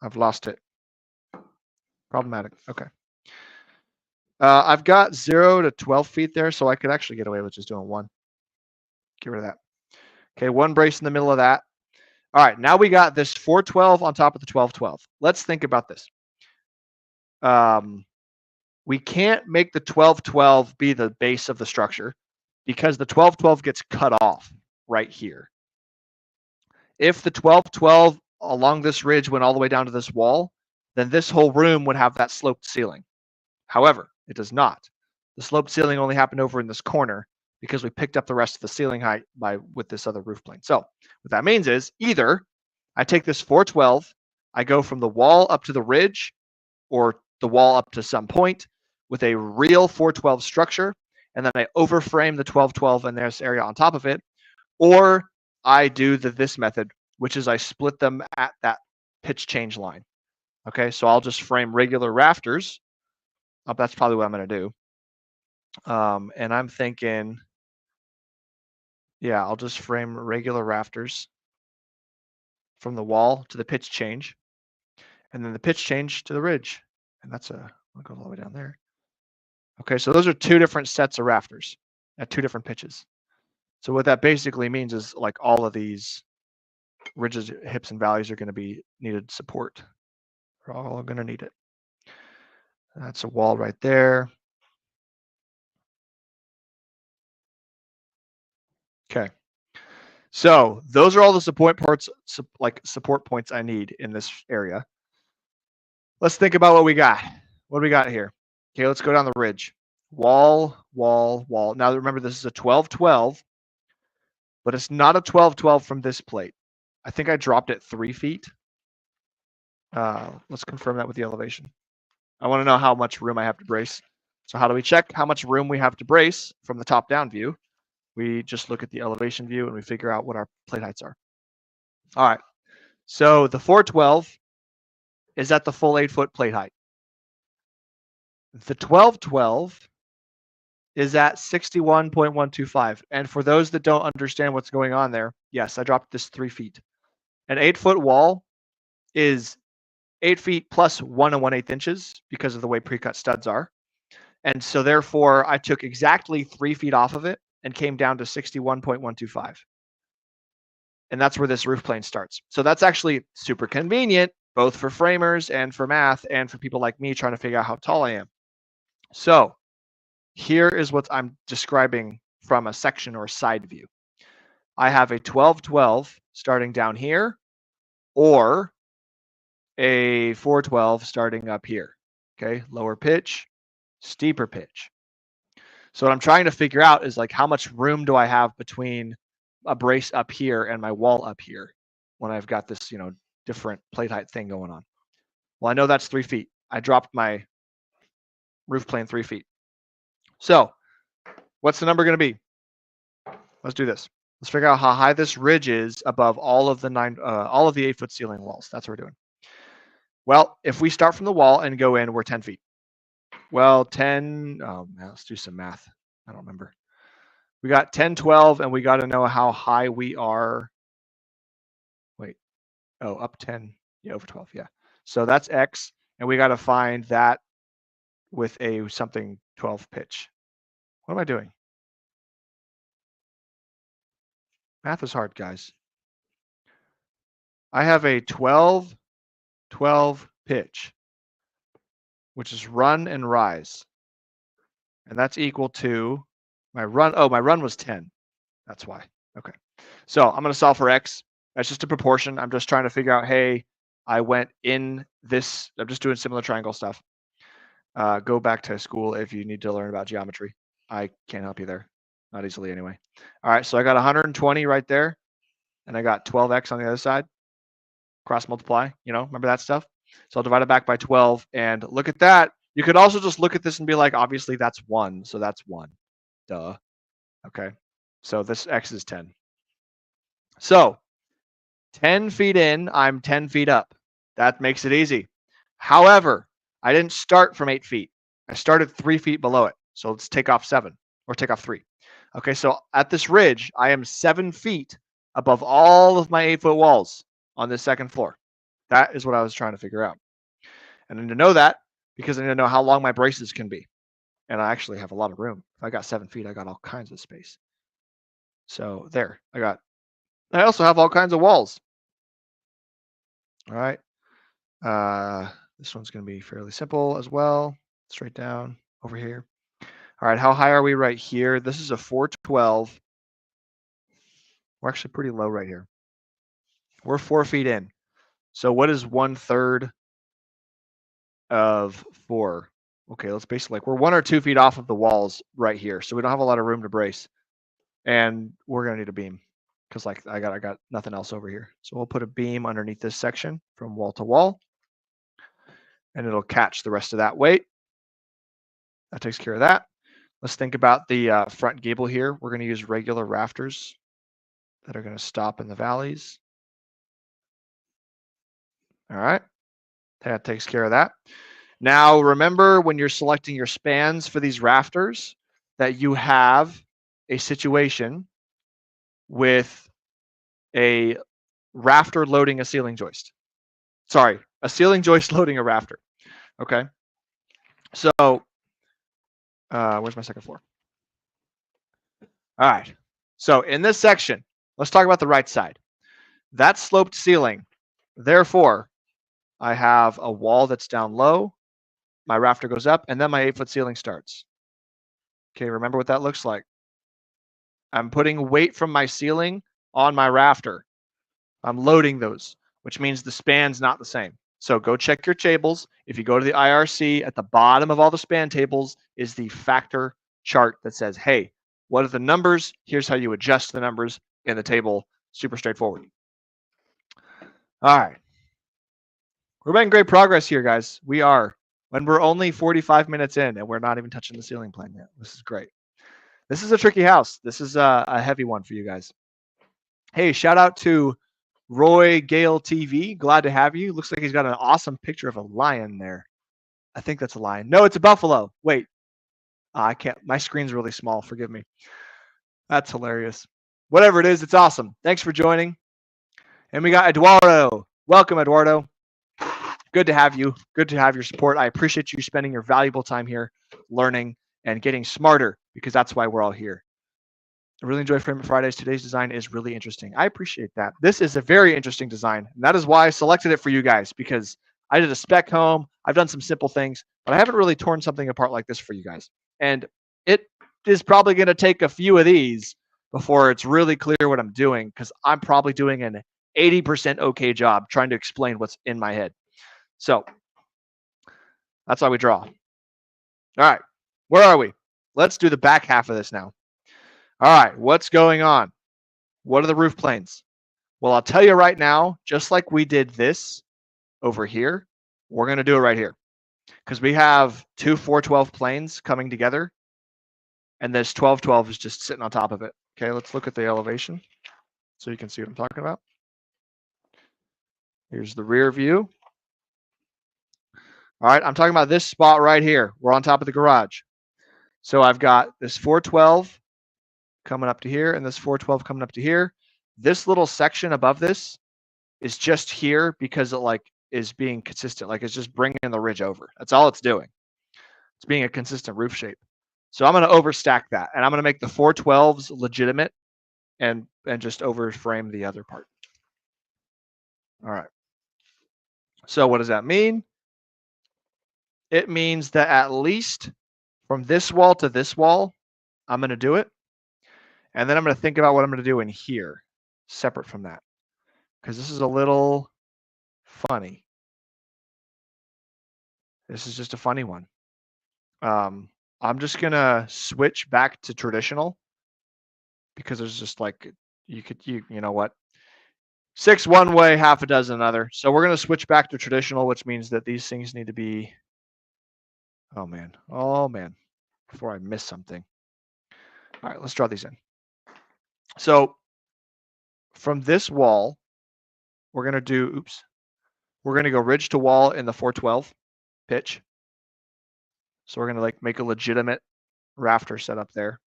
I've lost it. Problematic. Okay. I've got 0 to 12 feet there, so I could actually get away with just doing 1. Get rid of that. Okay, 1 brace in the middle of that. All right, now we got this 412 on top of the 1212. Let's think about this. We can't make the 1212 be the base of the structure because the 1212 gets cut off right here. If the 1212 along this ridge went all the way down to this wall, then this whole room would have that sloped ceiling. However, it does not. The sloped ceiling only happened over in this corner because we picked up the rest of the ceiling height with this other roof plane. So what that means is either I take this 412, I go from the wall up to the ridge or the wall up to some point with a real 412 structure, and then I overframe the 1212 in this area on top of it, or I do this method, which is I split them at that pitch change line. Okay, so I'll just frame regular rafters. That's probably what I'm going to do. And I'm thinking, yeah, I'll just frame regular rafters from the wall to the pitch change, and then the pitch change to the ridge. And that's I'll go all the way down there. Okay, so those are 2 different sets of rafters at 2 different pitches. So what that basically means is like all of these ridges, hips, and valleys are going to be needed support. We're all going to need it. That's a wall right there. Okay. So those are all the support points I need in this area. Let's think about what we got. What do we got here? Okay, let's go down the ridge. Wall, wall, wall. Now remember, this is a 12-12, but it's not a 12-12 from this plate. I think I dropped it 3 feet. Let's confirm that with the elevation. I want to know how much room I have to brace. So how do we check how much room we have to brace from the top-down view? We just look at the elevation view and we figure out what our plate heights are. All right. So the 412 is at the full 8-foot plate height. The 1212 is at 61.125. And for those that don't understand what's going on there, yes, I dropped this 3 feet. An 8-foot wall is 8 feet plus 1 1/8 inches because of the way pre-cut studs are. And so therefore I took exactly 3 feet off of it and came down to 61.125. And that's where this roof plane starts. So that's actually super convenient, both for framers and for math and for people like me trying to figure out how tall I am. So here is what I'm describing from a section or side view. I have a 12-12 starting down here or a 412 starting up here. Okay, lower pitch, steeper pitch. So what I'm trying to figure out is like how much room do I have between a brace up here and my wall up here when I've got this, different plate height thing going on. Well, I know that's 3 feet. I dropped my roof plane 3 feet. So what's the number going to be? Let's do this. Let's figure out how high this ridge is above all of the 8-foot ceiling walls. That's what we're doing. Well, if we start from the wall and go in, we're 10 feet. Well, 10, oh man, let's do some math. I don't remember. We got 10, 12, and we got to know how high we are. Wait, up 10, yeah, over 12, yeah. So that's X, and we got to find that with a something 12 pitch. What am I doing? Math is hard, guys. I have a 12, 12 pitch, which is run and rise. And that's equal to my run. Oh, my run was 10. That's why. Okay. So I'm going to solve for X. That's just a proportion. I'm just trying to figure out, hey, I went in this. I'm just doing similar triangle stuff. Go back to school if you need to learn about geometry. I can't help you there. Not easily anyway. All right. So I got 120 right there. And I got 12X on the other side. Cross multiply. Remember that stuff? So I'll divide it back by 12. And look at that. You could also just look at this and be like, obviously that's 1. So that's 1. Duh. Okay. So this X is 10. So 10 feet in, I'm 10 feet up. That makes it easy. However, I didn't start from 8 feet. I started 3 feet below it. So let's take off 7 or take off 3. Okay. So at this ridge, I am 7 feet above all of my 8-foot walls on this second floor. That is what I was trying to figure out. And then to know that, because I need to know how long my braces can be. And I actually have a lot of room. If I got 7 feet, I got all kinds of space. So there, I also have all kinds of walls. All right. This one's going to be fairly simple as well. Straight down over here. All right, how high are we right here? This is a 412. We're actually pretty low right here. We're 4 feet in. So what is 1/3 of 4? Okay, let's basically we're 1 or 2 feet off of the walls right here. So we don't have a lot of room to brace. And we're gonna need a beam because I got nothing else over here. So we'll put a beam underneath this section from wall to wall, and it'll catch the rest of that weight. That takes care of that. Let's think about the front gable here. We're gonna use regular rafters that are gonna stop in the valleys. All right, that takes care of that. Now remember when you're selecting your spans for these rafters that you have a situation with a rafter loading a ceiling joist. Sorry, a ceiling joist loading a rafter. Okay. So where's my second floor? All right. So in this section, let's talk about the right side. That's sloped ceiling. Therefore, I have a wall that's down low. My rafter goes up, and then my 8-foot ceiling starts. Okay, remember what that looks like. I'm putting weight from my ceiling on my rafter. I'm loading those, which means the span's not the same. So go check your tables. If you go to the IRC, at the bottom of all the span tables is the factor chart that says, hey, what are the numbers? Here's how you adjust the numbers in the table. Super straightforward. All right. We're making great progress here, guys. We are. When we're only 45 minutes in and we're not even touching the ceiling plan yet. This is great. This is a tricky house. This is a heavy one for you guys. Hey, shout out to Roy Gale TV. Glad to have you. Looks like he's got an awesome picture of a lion there. I think that's a lion. No, it's a buffalo. Wait. I can't. My screen's really small. Forgive me. That's hilarious. Whatever it is, it's awesome. Thanks for joining. And we got Eduardo. Welcome, Eduardo. Good to have you. Good to have your support. I appreciate you spending your valuable time here learning and getting smarter because that's why we're all here. I really enjoy Frame It Fridays. Today's design is really interesting. I appreciate that. This is a very interesting design. And that is why I selected it for you guys because I did a spec home. I've done some simple things, but I haven't really torn something apart like this for you guys. And it is probably going to take a few of these before it's really clear what I'm doing because I'm probably doing an 80% okay job trying to explain what's in my head. So that's why we draw. All right, where are we? Let's do the back half of this now. All right, what's going on? What are the roof planes? Well, I'll tell you right now, just like we did this over here, we're going to do it right here because we have two 412 planes coming together and this 1212 is just sitting on top of it. Okay, let's look at the elevation so you can see what I'm talking about. Here's the rear view. All right, I'm talking about this spot right here. We're on top of the garage. So I've got this 412 coming up to here and this 412 coming up to here. This little section above this is just here because it is being consistent. Like it's just bringing the ridge over. That's all it's doing. It's being a consistent roof shape. So I'm going to overstack that and I'm going to make the 412s legitimate and just overframe the other part. All right. So what does that mean? It means that at least from this wall to this wall, I'm going to do it. And then I'm going to think about what I'm going to do in here, separate from that. Because this is a little funny. This is just a funny one. I'm just going to switch back to traditional. Because there's just you know what? 6 one way, half a dozen another. So we're going to switch back to traditional, which means that these things need to be... Oh, man. Before I miss something. All right, let's draw these in. So from this wall, we're going to go ridge to wall in the 412 pitch. So we're going to make a legitimate rafter setup there,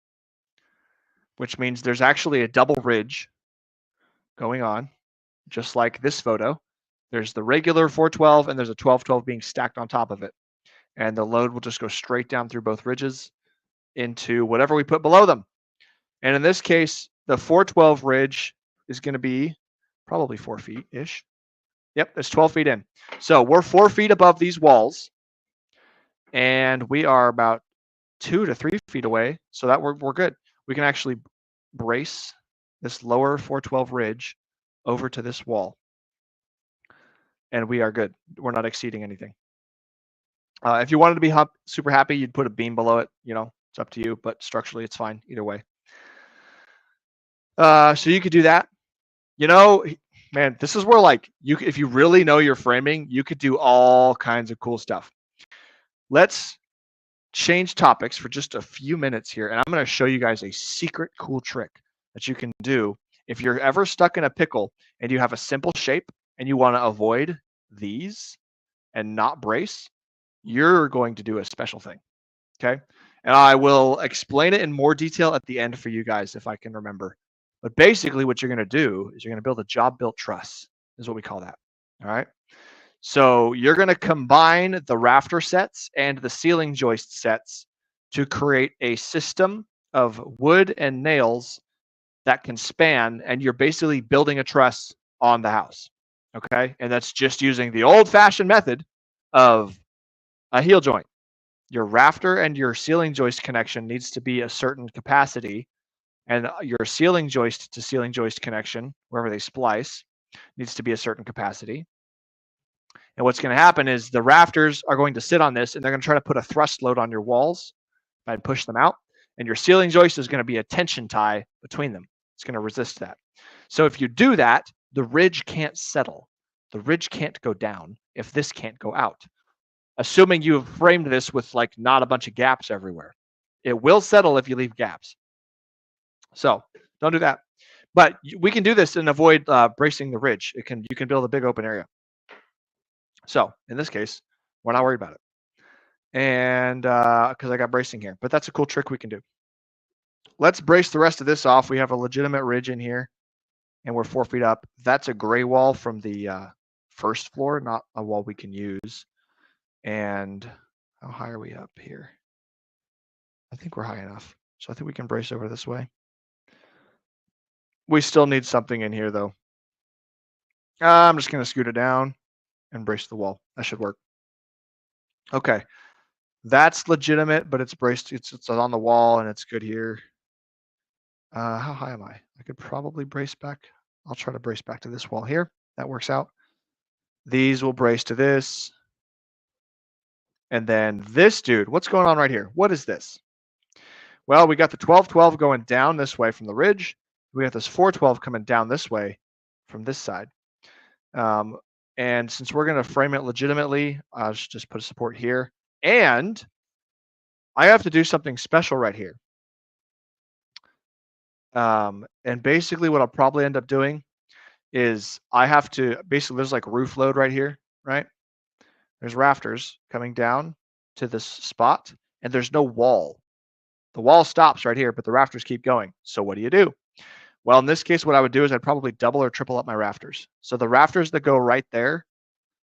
which means there's actually a double ridge going on, just like this photo. There's the regular 412 and there's a 1212 being stacked on top of it. and the load will just go straight down through both ridges into whatever we put below them. And in this case, the 412 ridge is going to be probably 4 feet-ish. Yep, it's 12 feet in. So we're 4 feet above these walls, and we are about 2 to 3 feet away, so that we're good. We can actually brace this lower 412 ridge over to this wall, and we are good. We're not exceeding anything. If you wanted to be super happy, you'd put a beam below it. You know, it's up to you, but structurally it's fine either way. So you could do that. You know, man, this is where like if you really know your framing, you could do all kinds of cool stuff. Let's change topics for just a few minutes here, and I'm going to show you guys a secret cool trick that you can do if you're ever stuck in a pickle and you have a simple shape and you want to avoid these and not brace. You're going to do a special thing, okay? And I will explain it in more detail at the end for you guys if I can remember. But basically what you're going to do is you're going to build a job-built truss, is what we call that, all right? So you're going to combine the rafter sets and the ceiling joist sets to create a system of wood and nails that can span, and you're basically building a truss on the house, okay? And that's just using the old-fashioned method of a heel joint. Your rafter and your ceiling joist connection needs to be a certain capacity, and your ceiling joist to ceiling joist connection, wherever they splice, needs to be a certain capacity. And what's going to happen is the rafters are going to sit on this, and they're going to try to put a thrust load on your walls and push them out. And your ceiling joist is going to be a tension tie between them. It's going to resist that. So if you do that, the ridge can't settle. The ridge can't go down if this can't go out. Assuming you have framed this with like not a bunch of gaps everywhere. It will settle if you leave gaps. So don't do that. But we can do this and avoid bracing the ridge. You can build a big open area. So in this case, we're not worried about it. And because I got bracing here, but that's a cool trick we can do. Let's brace the rest of this off. We have a legitimate ridge in here, and we're 4 feet up. That's a gray wall from the first floor, not a wall we can use. And how high are we up here? I think we're high enough. So I think we can brace over this way. We still need something in here, though. I'm just going to scoot it down and brace the wall. That should work. Okay. That's legitimate, but it's braced. It's on the wall, and it's good here. How high am I? I could probably brace back. I'll try to brace back to this wall here. That works out. These will brace to this. And then this dude, what's going on right here? What is this? Well, we got the 12-12 going down this way from the ridge. We got this 412 coming down this way from this side. And since we're going to frame it legitimately, I'll just put a support here. And I have to do something special right here. And basically what I'll probably end up doing is I have to, basically there's like roof load right here, right? There's rafters coming down to this spot, and there's no wall. The wall stops right here, but the rafters keep going. So what do? Well, in this case, what I would do is I'd probably double or triple up my rafters. So the rafters that go right there,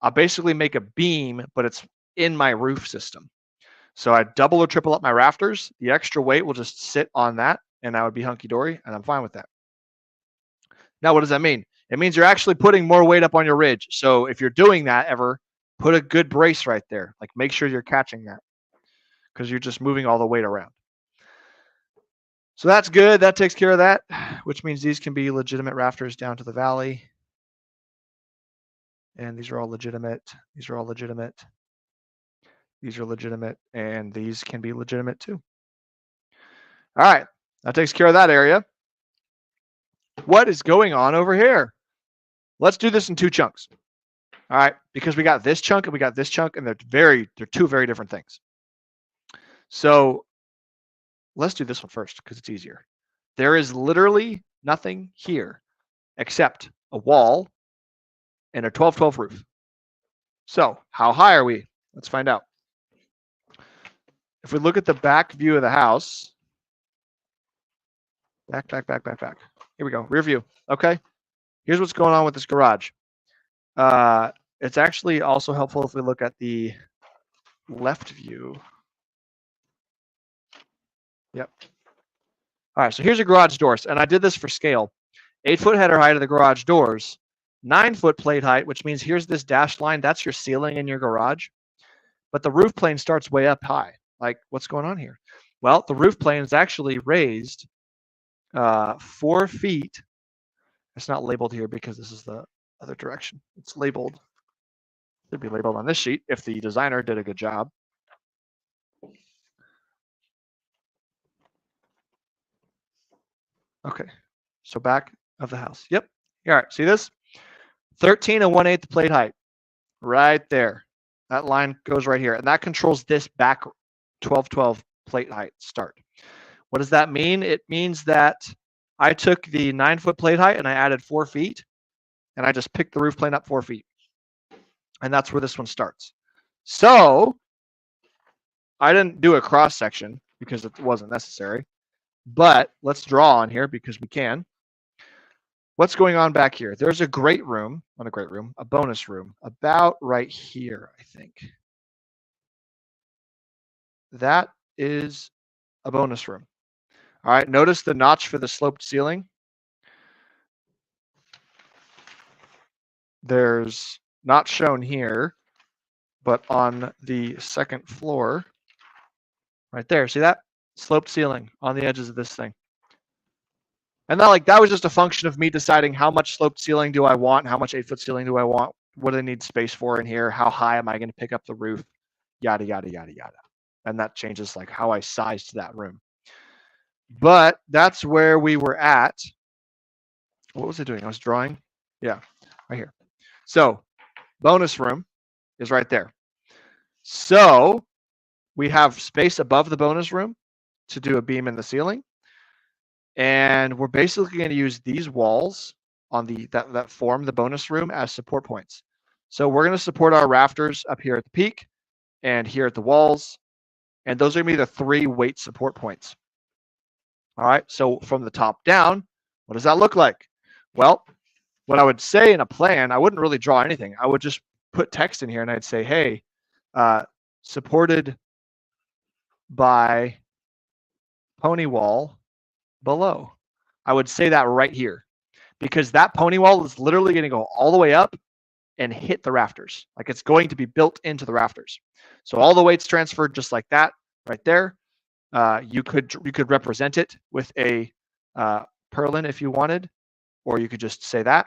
I'll basically make a beam, but it's in my roof system. So I double or triple up my rafters. The extra weight will just sit on that, and that would be hunky-dory, and I'm fine with that. Now, what does that mean? It means you're actually putting more weight up on your ridge. So if you're doing that ever, put a good brace right there. Like make sure you're catching that because you're just moving all the weight around. So that's good. That takes care of that, which means these can be legitimate rafters down to the valley. And these are all legitimate. These are all legitimate. These are legitimate. And these can be legitimate too. All right. That takes care of that area. What is going on over here? Let's do this in 2 chunks. All right, because we got this chunk and we got this chunk, and they're 2 very different things. So let's do this one first because it's easier. There is literally nothing here except a wall and a 12-12 roof. So how high are we? Let's find out. If we look at the back view of the house, back. Here we go, rear view. Okay, here's what's going on with this garage. It's actually also helpful if we look at the left view. Yep. All right, so here's your garage doors, and I did this for scale. 8-foot header height of the garage doors, 9-foot plate height, which means here's this dashed line. That's your ceiling in your garage. But the roof plane starts way up high. Like, what's going on here? Well, the roof plane is actually raised 4 feet. It's not labeled here because this is the other direction. It's labeled. It should be labeled on this sheet if the designer did a good job. Okay, so back of the house. Yep. All right, see this? 13 1/8 plate height, right there. That line goes right here, and that controls this back 12 plate height start. What does that mean? It means that I took the 9-foot plate height and I added 4 feet, and I just picked the roof plane up 4 feet. And that's where this one starts. So I didn't do a cross section because it wasn't necessary, but let's draw on here because we can. What's going on back here? There's a great room, not a great room, a bonus room, about right here, I think. That is a bonus room. All right, notice the notch for the sloped ceiling. There's not shown here, but on the second floor, right there, see that? Sloped ceiling on the edges of this thing. And that was just a function of me deciding how much sloped ceiling do I want, how much 8-foot ceiling do I want, what do I need space for in here, how high am I going to pick up the roof, yada, yada, yada, yada. And that changes like how I sized that room. But that's where we were at. What was I doing? I was drawing. Yeah, right here. So bonus room is right there. So we have space above the bonus room to do a beam in the ceiling. And we're basically going to use these walls on that form the bonus room as support points. So we're going to support our rafters up here at the peak and here at the walls. And those are going to be the 3 weight support points. All right, so from the top down, what does that look like? Well, what I would say in a plan, I wouldn't really draw anything. I would just put text in here and I'd say, hey, supported by pony wall below. I would say that right here because that pony wall is literally going to go all the way up and hit the rafters. Like it's going to be built into the rafters. So all the weight's transferred just like that right there. You could represent it with a purlin if you wanted, or you could just say that.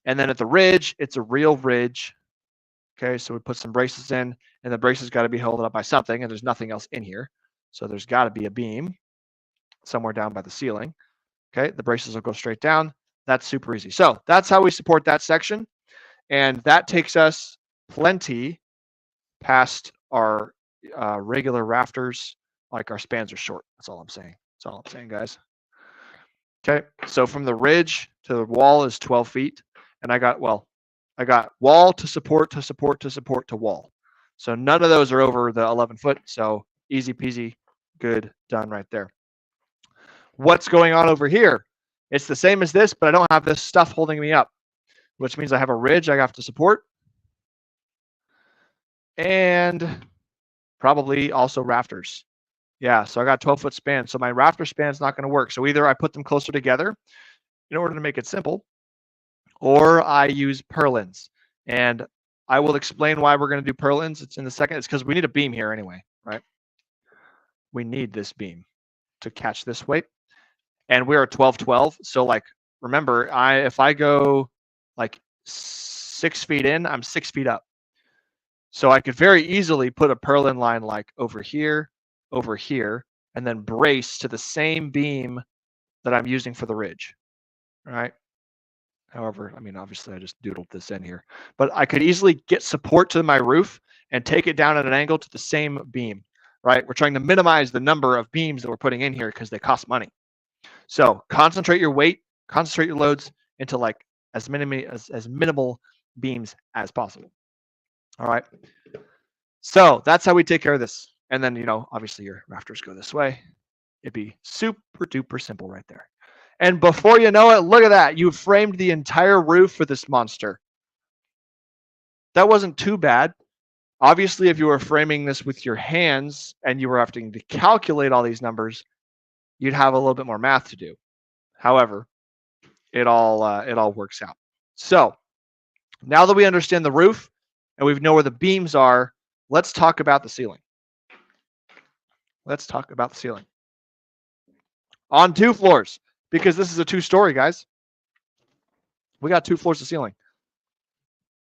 And then at the ridge, it's a real ridge. Okay, so we put some braces in, and the braces got to be held up by something, and there's nothing else in here. So there's got to be a beam somewhere down by the ceiling. Okay, the braces will go straight down. That's super easy. So that's how we support that section. And that takes us plenty past our regular rafters. Like our spans are short. That's all I'm saying. That's all I'm saying, guys. Okay, so from the ridge to the wall is 12 feet. And I got wall to support to support to support to wall. So none of those are over the 11 foot. So easy peasy, good, done right there. What's going on over here? It's the same as this, but I don't have this stuff holding me up, which means I have a ridge I have to support. And probably also rafters. Yeah, so I got 12-foot span. So my rafter span is not going to work. So either I put them closer together in order to make it simple, or I use purlins. And I will explain why we're going to do purlins. It's in the second. It's because we need a beam here anyway, right? We need this beam to catch this weight. And we're at 12-12. So like, remember, if I go like 6 feet in, I'm 6 feet up. So I could very easily put a purlin line like over here, and then brace to the same beam that I'm using for the ridge, right? However, I mean, obviously I just doodled this in here, but I could easily get support to my roof and take it down at an angle to the same beam, right? We're trying to minimize the number of beams that we're putting in here because they cost money. So concentrate your weight, concentrate your loads into like as minimal beams as possible. All right. So that's how we take care of this. And then, obviously your rafters go this way. It'd be super duper simple right there. And before you know it, look at that. You've framed the entire roof for this monster. That wasn't too bad. Obviously, if you were framing this with your hands and you were having to calculate all these numbers, you'd have a little bit more math to do. However, it all works out. So now that we understand the roof and we know where the beams are, let's talk about the ceiling. Let's talk about the ceiling. On 2 floors, because this is a 2-story, guys. We got 2 floors of ceiling.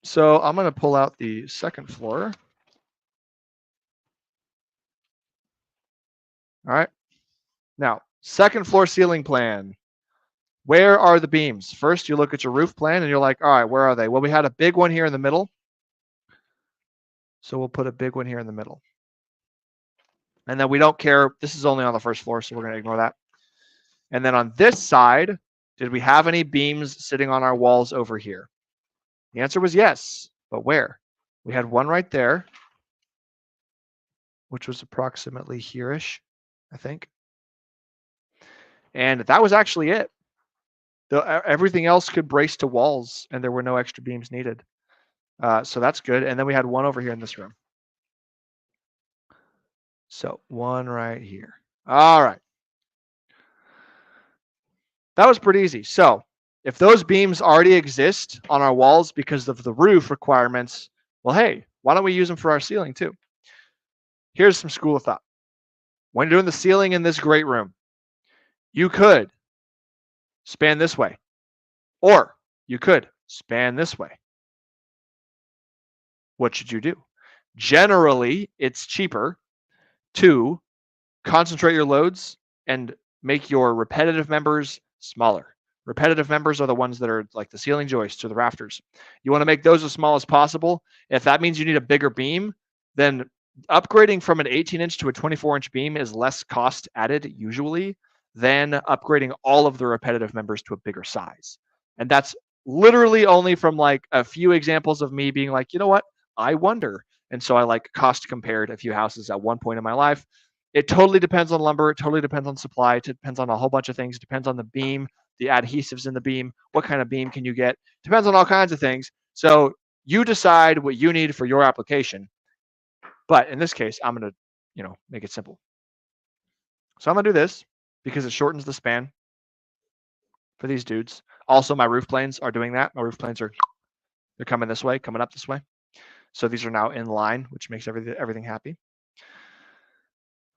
So I'm going to pull out the second floor. All right. Now, second floor ceiling plan. Where are the beams? First, you look at your roof plan and you're like, all right, where are they? Well, we had a big one here in the middle. So we'll put a big one here in the middle. And then we don't care. This is only on the first floor, so we're going to ignore that. And then on this side, did we have any beams sitting on our walls over here? The answer was yes, but where? We had one right there, which was approximately here-ish, I think. And that was actually it. Everything else could brace to walls, and there were no extra beams needed. So that's good. And then we had one over here in this room. So one right here. All right. That was pretty easy. So if those beams already exist on our walls because of the roof requirements, well, hey, why don't we use them for our ceiling too? Here's some school of thought. When you're doing the ceiling in this great room, you could span this way, or you could span this way. What should you do? Generally, it's cheaper to concentrate your loads and make your repetitive members smaller. Repetitive members are the ones that are like the ceiling joists or the rafters. You want to make those as small as possible. If that means you need a bigger beam, then upgrading from an 18-inch to a 24-inch beam is less cost added usually than upgrading all of the repetitive members to a bigger size. And that's literally only from like a few examples of me being like, you know what? I wonder. And so I like cost compared a few houses at one point in my life. It totally depends on lumber. It totally depends on supply. It depends on a whole bunch of things. It depends on the beam, the adhesives in the beam. What kind of beam can you get? Depends on all kinds of things. So you decide what you need for your application. But in this case, I'm going to, make it simple. So I'm going to do this because it shortens the span for these dudes. Also, my roof planes are doing that. My roof planes they're coming this way, coming up this way. So these are now in line, which makes everything happy.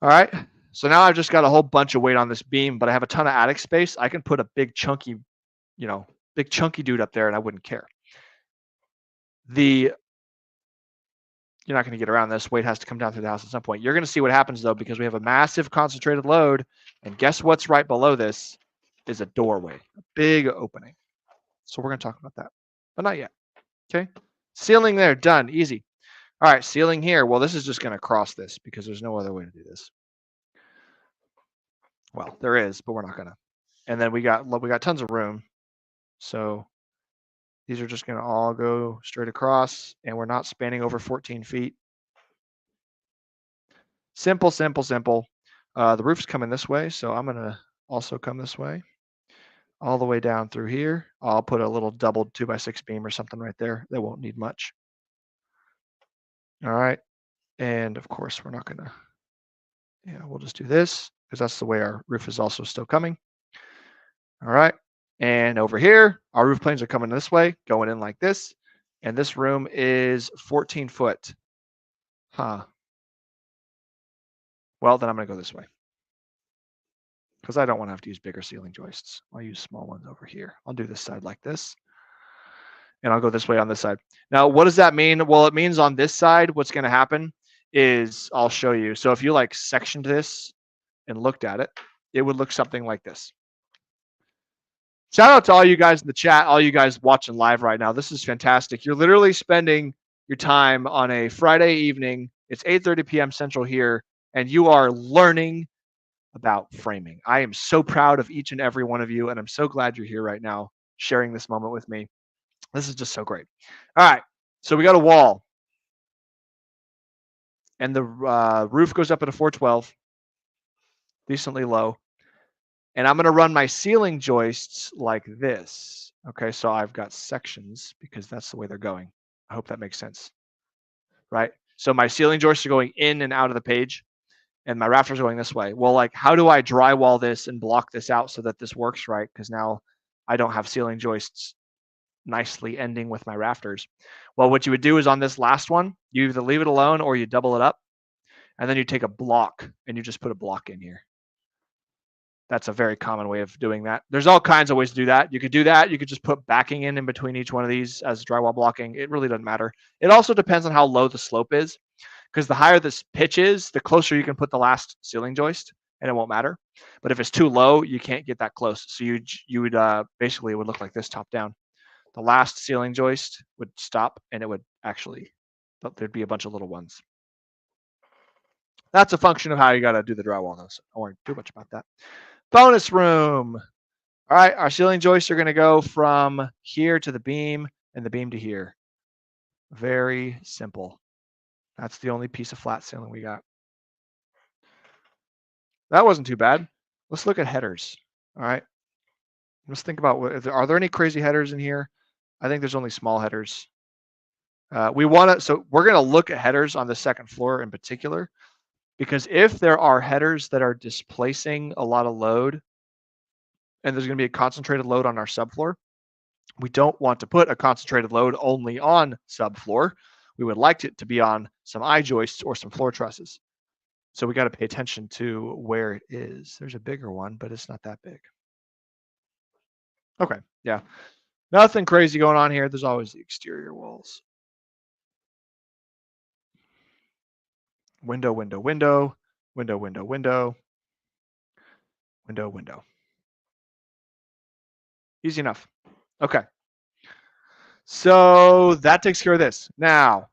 All right. So now I've just got a whole bunch of weight on this beam, but I have a ton of attic space. I can put a big chunky dude up there and I wouldn't care. You're not going to get around this. Weight has to come down through the house at some point. You're going to see what happens though, because we have a massive concentrated load. And guess what's right below this is a doorway, a big opening. So we're going to talk about that, but not yet. Okay. Ceiling there, done, easy. All right, ceiling here. Well, this is just going to cross this because there's no other way to do this. Well, there is, but we're not going to. And then we got tons of room. So these are just going to all go straight across, and we're not spanning over 14 feet. Simple, simple, simple. The roof's coming this way, so I'm going to also come this way. All the way down through here. I'll put a little doubled 2x6 beam or something right there. That won't need much. All right. And of course, we're not going to, we'll just do this because that's the way our roof is also still coming. All right. And over here, our roof planes are coming this way, going in like this. And this room is 14 foot. Huh. Well, then I'm going to go this way because I don't want to have to use bigger ceiling joists. I'll use small ones over here. I'll do this side like this. And I'll go this way on this side. Now, what does that mean? Well, it means on this side, what's going to happen is I'll show you. So if you like sectioned this and looked at it, it would look something like this. Shout out to all you guys in the chat, all you guys watching live right now. This is fantastic. You're literally spending your time on a Friday evening. It's 8:30 p.m. Central here, and you are learning about framing. I am so proud of each and every one of you, and I'm so glad you're here right now sharing this moment with me. This is just so great. All right, so we got a wall, and the roof goes up at a 412, decently low. And I'm going to run my ceiling joists like this. Okay, so I've got sections because that's the way they're going. I hope that makes sense, right? So my ceiling joists are going in and out of the page, and my rafters are going this way. Well, like, how do I drywall this and block this out so that this works right? Because now I don't have ceiling joists nicely ending with my rafters. Well, what you would do is on this last one, you either leave it alone or you double it up, and then you take a block and you just put a block in here. That's a very common way of doing that. There's all kinds of ways to do that. You could do that. You could just put backing in between each one of these as drywall blocking. It really doesn't matter. It also depends on how low the slope is, because the higher this pitch is, the closer you can put the last ceiling joist, and it won't matter. But if it's too low, you can't get that close. So you would basically, it would look like this top down. The last ceiling joist would stop, and it would actually, there'd be a bunch of little ones. That's a function of how you got to do the drywall, though. So don't worry too much about that. Bonus room. All right, our ceiling joists are going to go from here to the beam and the beam to here. Very simple. That's the only piece of flat ceiling we got. That wasn't too bad. Let's look at headers. All right. Let's think about, are there any crazy headers in here? I think there's only small headers. So we're going to look at headers on the second floor in particular, because if there are headers that are displacing a lot of load and there's going to be a concentrated load on our subfloor, we don't want to put a concentrated load only on subfloor. We would like it to be on some I-joists or some floor trusses. So we got to pay attention to where it is. There's a bigger one, but it's not that big. Okay, yeah. Nothing crazy going on here. There's always the exterior walls. Window, window, window, window, window, window, window, window. Easy enough. Okay. So that takes care of this. Now,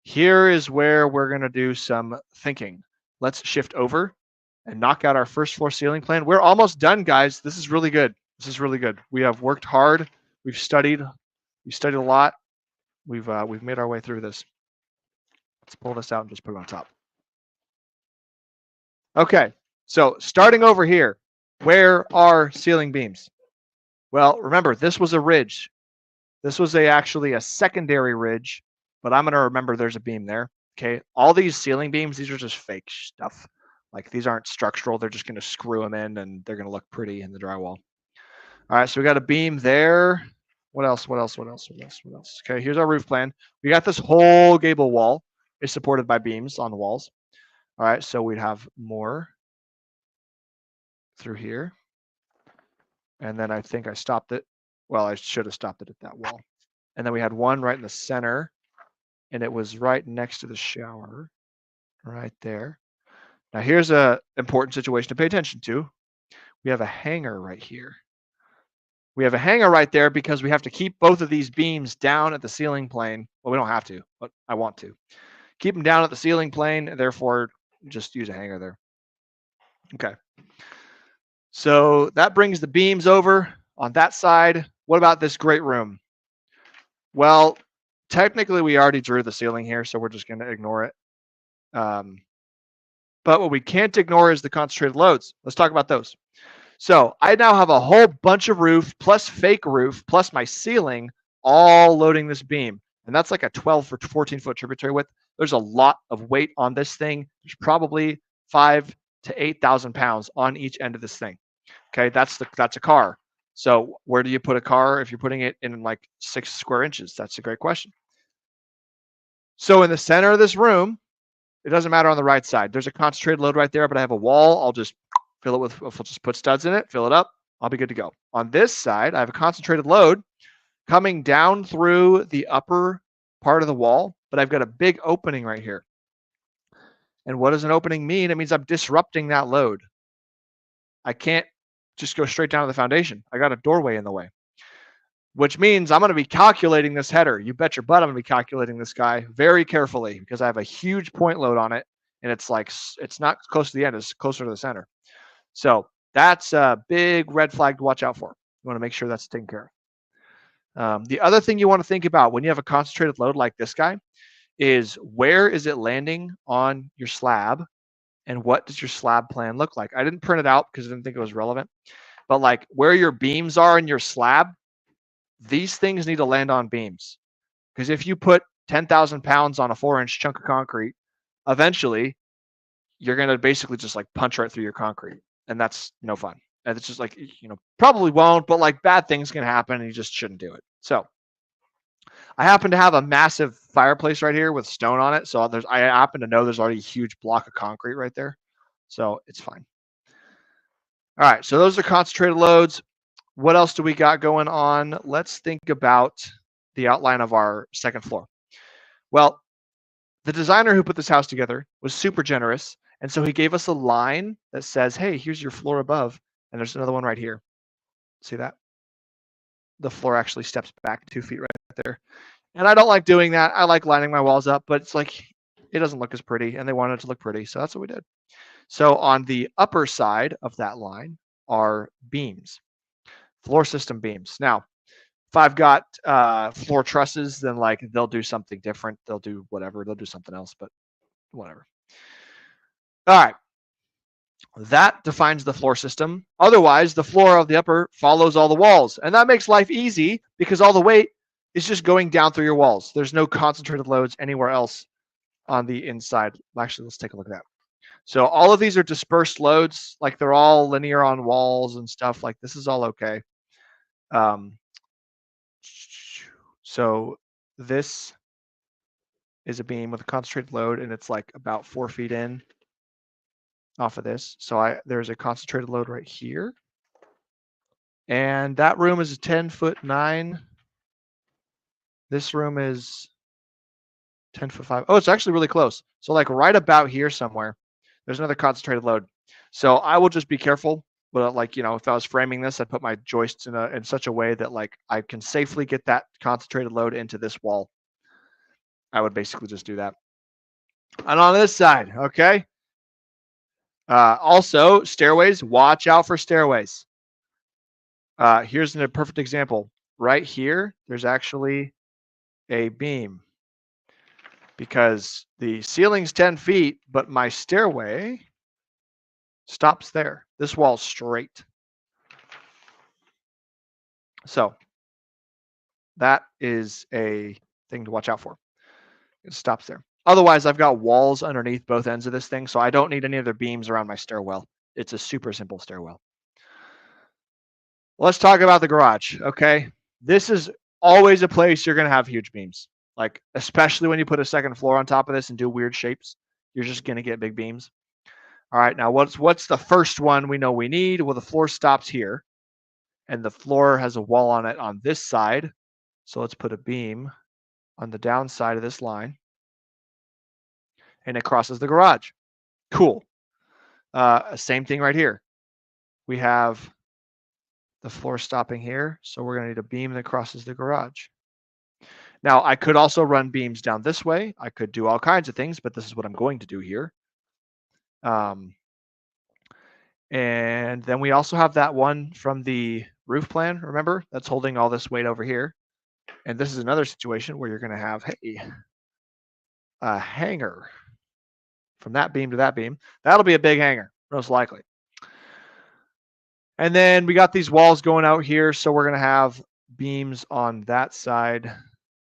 here is where we're going to do some thinking. Let's shift over and knock out our first floor ceiling plan. We're almost done, guys. This is really good. This is really good. We have worked hard. We've studied. We studied a lot. We've made our way through this. Let's pull this out and just put it on top. Okay, so starting over here, where are ceiling beams? Well, remember, this was a ridge. This was actually a secondary ridge, but I'm going to remember there's a beam there. Okay, all these ceiling beams, these are just fake stuff. Like, these aren't structural. They're just going to screw them in, and they're going to look pretty in the drywall. All right, so we got a beam there. What else? What else? What else? What else? What else? Okay, here's our roof plan. We got this whole gable wall is supported by beams on the walls. All right, so we'd have more through here. And then I think I stopped it. Well, I should have stopped it at that wall. And then we had one right in the center, and it was right next to the shower, right there. Now here's a important situation to pay attention to. We have a hanger right here. We have a hanger right there because we have to keep both of these beams down at the ceiling plane. Well, we don't have to, but I want to. Keep them down at the ceiling plane, and therefore just use a hanger there. Okay. So that brings the beams over on that side. What about this great room? Well, technically we already drew the ceiling here, so we're just going to ignore it. But what we can't ignore is the concentrated loads. Let's talk about those. So I now have a whole bunch of roof plus fake roof plus my ceiling all loading this beam. And that's like a 12 or 14 foot tributary width. There's a lot of weight on this thing. There's probably 5,000 to 8,000 pounds on each end of this thing. Okay, that's a car. So where do you put a car if you're putting it in like 6 square inches? That's a great question. So in the center of this room, it doesn't matter on the right side. There's a concentrated load right there, but I have a wall. I'll just fill it with, we'll just put studs in it, fill it up. I'll be good to go. On this side, I have a concentrated load coming down through the upper part of the wall, but I've got a big opening right here. And what does an opening mean? It means I'm disrupting that load. I can't just go straight down to the foundation. I got a doorway in the way, which means I'm going to be calculating this header. You bet your butt I'm going to be calculating this guy very carefully because I have a huge point load on it, and it's like, it's not close to the end, it's closer to the center. So that's a big red flag to watch out for. You want to make sure that's taken care of. The other thing you want to think about when you have a concentrated load like this guy is, where is it landing on your slab, and what does your slab plan look like? I didn't print it out because I didn't think it was relevant, but like where your beams are in your slab, these things need to land on beams. Because if you put 10,000 pounds on a 4-inch chunk of concrete, eventually you're going to basically just like punch right through your concrete. And that's no fun. And it's just like, probably won't, but like bad things can happen and you just shouldn't do it. So I happen to have a massive fireplace right here with stone on it. So I happen to know there's already a huge block of concrete right there. So it's fine. All right. So those are concentrated loads. What else do we got going on? Let's think about the outline of our second floor. Well, the designer who put this house together was super generous. And so he gave us a line that says, hey, here's your floor above. And there's another one right here. See that? The floor actually steps back 2 feet right there. And I don't like doing that. I like lining my walls up, but it's like, it doesn't look as pretty. And they wanted it to look pretty. So that's what we did. So on the upper side of that line are beams, floor system beams. Now, if I've got floor trusses, then like they'll do something different. They'll do whatever. They'll do something else, but whatever. All right. That defines the floor system. Otherwise, the floor of the upper follows all the walls. And that makes life easy because all the weight is just going down through your walls. There's no concentrated loads anywhere else on the inside. Actually, let's take a look at that. So all of these are dispersed loads. Like they're all linear on walls and stuff. Like this is all okay. So this is a beam with a concentrated load, and it's like about 4 feet in off of this. So there's a concentrated load right here. And that room is a 10'9". This room is 10'5". Oh, it's actually really close. So like right about here somewhere, there's another concentrated load. So I will just be careful. But like, if I was framing this, I'd put my joists in such a way that like I can safely get that concentrated load into this wall. I would basically just do that. And on this side, okay. Also, stairways. Watch out for stairways. Here's a perfect example. Right here, there's actually a beam because the ceiling's 10 feet, but my stairway stops there. This wall's straight. So that is a thing to watch out for. It stops there. Otherwise, I've got walls underneath both ends of this thing, so I don't need any other beams around my stairwell. It's a super simple stairwell. Let's talk about the garage, okay? This is always a place you're going to have huge beams. Like, especially when you put a second floor on top of this and do weird shapes, you're just going to get big beams. All right, now what's the first one we know we need? Well, the floor stops here, and the floor has a wall on it on this side. So let's put a beam on the downside of this line, and it crosses the garage. Cool. Same thing right here. We have the floor stopping here, so we're going to need a beam that crosses the garage. Now, I could also run beams down this way. I could do all kinds of things, but this is what I'm going to do here. And then we also have that one from the roof plan, remember? That's holding all this weight over here. And this is another situation where you're going to have a hanger from that beam to that beam. That'll be a big hanger, most likely. And then we got these walls going out here, so we're going to have beams on that side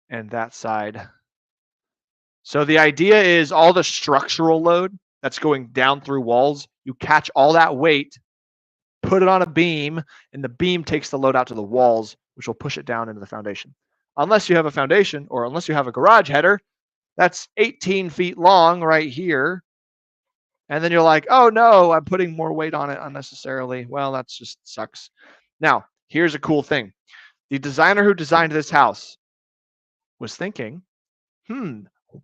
and that side. So the idea is all the structural load that's going down through walls, you catch all that weight, put it on a beam, and the beam takes the load out to the walls, which will push it down into the foundation. Unless you have a foundation, or unless you have a garage header, that's 18 feet long right here. And then you're like, oh no, I'm putting more weight on it unnecessarily. Well, that just sucks. Now, here's a cool thing. The designer who designed this house was thinking,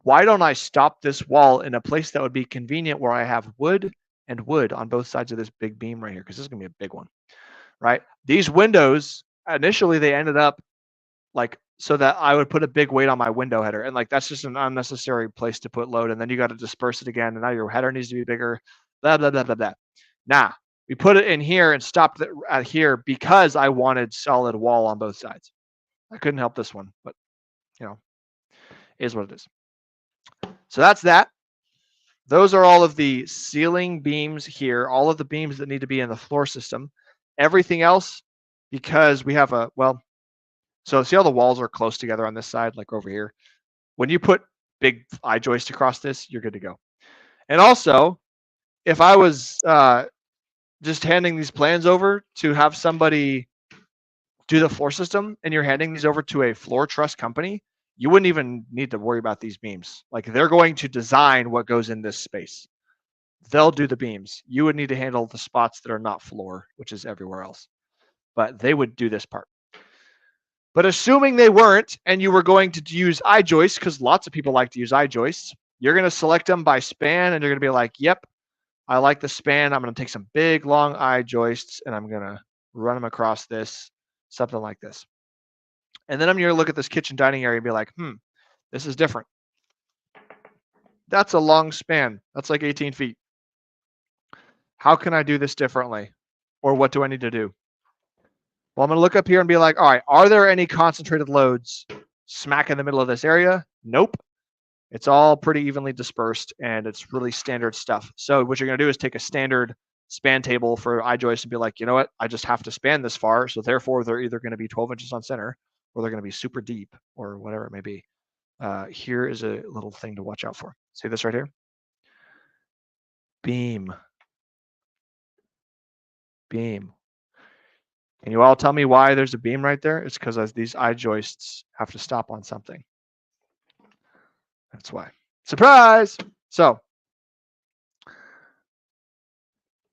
why don't I stop this wall in a place that would be convenient where I have wood and wood on both sides of this big beam right here? Because this is going to be a big one, right? These windows, initially they ended up like so that I would put a big weight on my window header. And like, that's just an unnecessary place to put load. And then you got to disperse it again. And now your header needs to be bigger, blah, blah, blah, blah, blah. Nah, we put it in here and stopped it at here because I wanted solid wall on both sides. I couldn't help this one, but is what it is. So that's that. Those are all of the ceiling beams here, all of the beams that need to be in the floor system. Everything else, because we have so see how the walls are close together on this side, like over here? When you put big I-joist across this, you're good to go. And also, if I was just handing these plans over to have somebody do the floor system and you're handing these over to a floor truss company, you wouldn't even need to worry about these beams. Like they're going to design what goes in this space. They'll do the beams. You would need to handle the spots that are not floor, which is everywhere else. But they would do this part. But assuming they weren't and you were going to use I-joists, because lots of people like to use I-joists, you're going to select them by span and you're going to be like, yep, I like the span. I'm going to take some big, long I-joists and I'm going to run them across this, something like this. And then I'm going to look at this kitchen dining area and be like, this is different. That's a long span. That's like 18 feet. How can I do this differently? Or what do I need to do? Well, I'm going to look up here and be like, all right, are there any concentrated loads smack in the middle of this area? Nope. It's all pretty evenly dispersed and it's really standard stuff. So what you're going to do is take a standard span table for I-joist and be like, you know what? I just have to span this far. So therefore, they're either going to be 12 inches on center or they're going to be super deep or whatever it may be. Here is a little thing to watch out for. See this right here? Beam. Beam. Can you all tell me why there's a beam right there? It's because these I-joists have to stop on something. That's why. Surprise! So,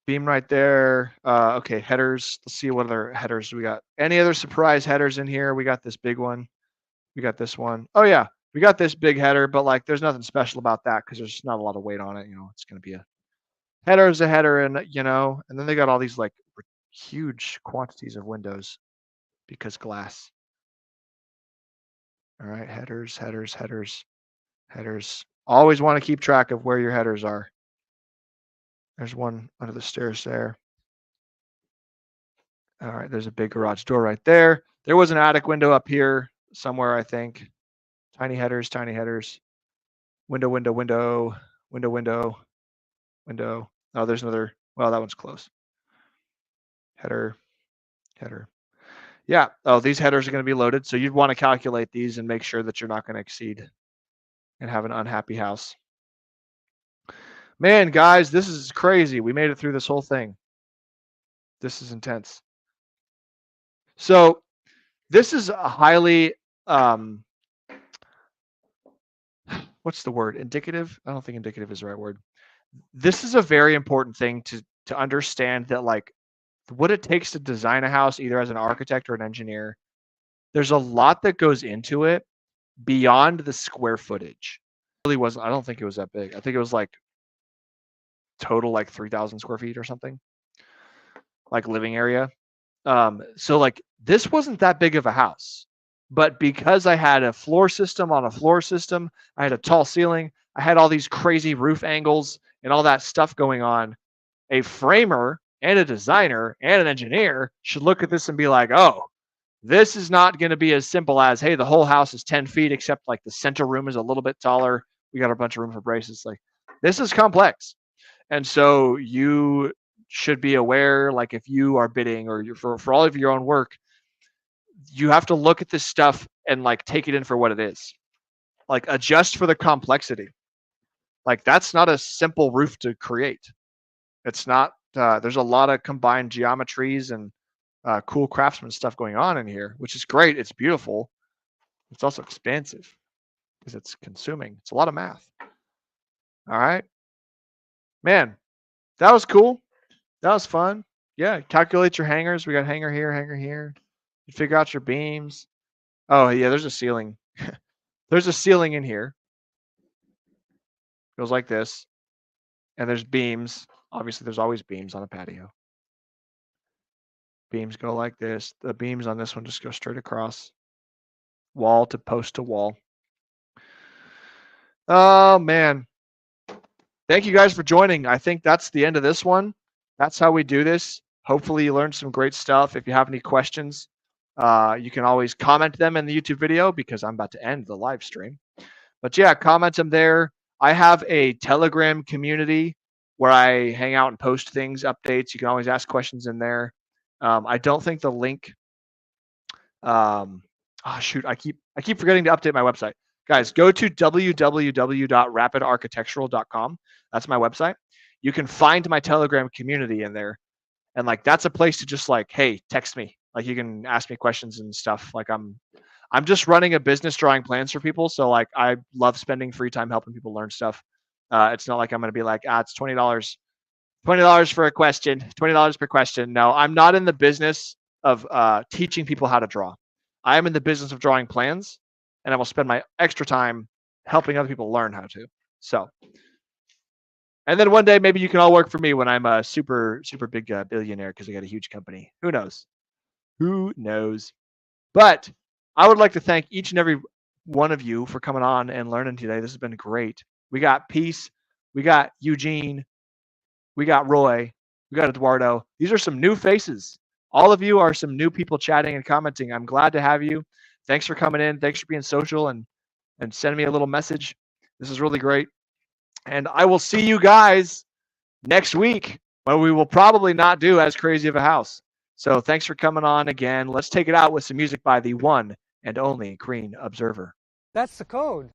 beam right there. Okay, headers. Let's see what other headers we got. Any other surprise headers in here? We got this big one. We got this one. Oh, yeah. We got this big header, but like there's nothing special about that because there's not a lot of weight on it. You know, it's going to be a header is a header, and you know, and then they got all these like huge quantities of windows because glass. All right, headers, headers, headers, headers. Always want to keep track of where your headers are. There's one under the stairs there. All right, there's a big garage door right there. There was an attic window up here somewhere, I think. Tiny headers, tiny headers. Window, window, window, window, window, window. Oh, there's another. Well, that one's close. Header, header. Yeah. Oh, these headers are going to be loaded. So you'd want to calculate these and make sure that you're not going to exceed and have an unhappy house. Man, guys, this is crazy. We made it through this whole thing. This is intense. So this is a highly, what's the word? Indicative? I don't think indicative is the right word. This is a very important thing to understand that like what it takes to design a house, either as an architect or an engineer. There's a lot that goes into it beyond the square footage. It really wasn't. I don't think it was that big. I think it was like total like 3,000 square feet or something, like living area. So like this wasn't that big of a house, but because I had a floor system on a floor system, I had a tall ceiling, I had all these crazy roof angles and all that stuff going on. A framer and a designer and an engineer should look at this and be like, oh, this is not going to be as simple as, hey, the whole house is 10 feet, except like the center room is a little bit taller. We got a bunch of room for braces. Like this is complex. And so you should be aware, like if you are bidding or you're for all of your own work, you have to look at this stuff and like take it in for what it is. Like adjust for the complexity. Like that's not a simple roof to create. It's not, there's a lot of combined geometries and cool craftsman stuff going on in here, which is great. It's beautiful. It's also expensive because it's consuming. It's a lot of math. All right. Man, that was cool. That was fun. Yeah, calculate your hangers. We got hanger here, hanger here. You figure out your beams. Oh, yeah, there's a ceiling. There's a ceiling in here. Goes like this. And there's beams. Obviously, there's always beams on a patio. Beams go like this. The beams on this one just go straight across. Wall to post to wall. Oh, man. Thank you guys for joining. I think that's the end of this one. That's how we do this. Hopefully you learned some great stuff. If you have any questions, you can always comment them in the YouTube video because I'm about to end the live stream. But yeah, comment them there. I have a Telegram community where I hang out and post things, updates. You can always ask questions in there. I don't think the link. Oh shoot, I keep forgetting to update my website. Guys, go to www.rapidarchitectural.com. That's my website. You can find my Telegram community in there. And like that's a place to just like, hey, text me. Like you can ask me questions and stuff. Like I'm just running a business drawing plans for people. So like I love spending free time helping people learn stuff. It's not like I'm gonna be like, it's $20 for a question, $20 per question. No, I'm not in the business of teaching people how to draw. I am in the business of drawing plans, and I will spend my extra time helping other people learn how to. So, and then one day maybe you can all work for me when I'm a super big billionaire because I got a huge company. Who knows? Who knows? But I would like to thank each and every one of you for coming on and learning today. This has been great. We got Peace, we got Eugene, we got Roy, we got Eduardo. These are some new faces. All of you are some new people chatting and commenting. I'm glad to have you. Thanks for coming in. Thanks for being social and sending me a little message. This is really great. And I will see you guys next week when we will probably not do as crazy of a house. So thanks for coming on again. Let's take it out with some music by the one and only Green Observer. That's the code.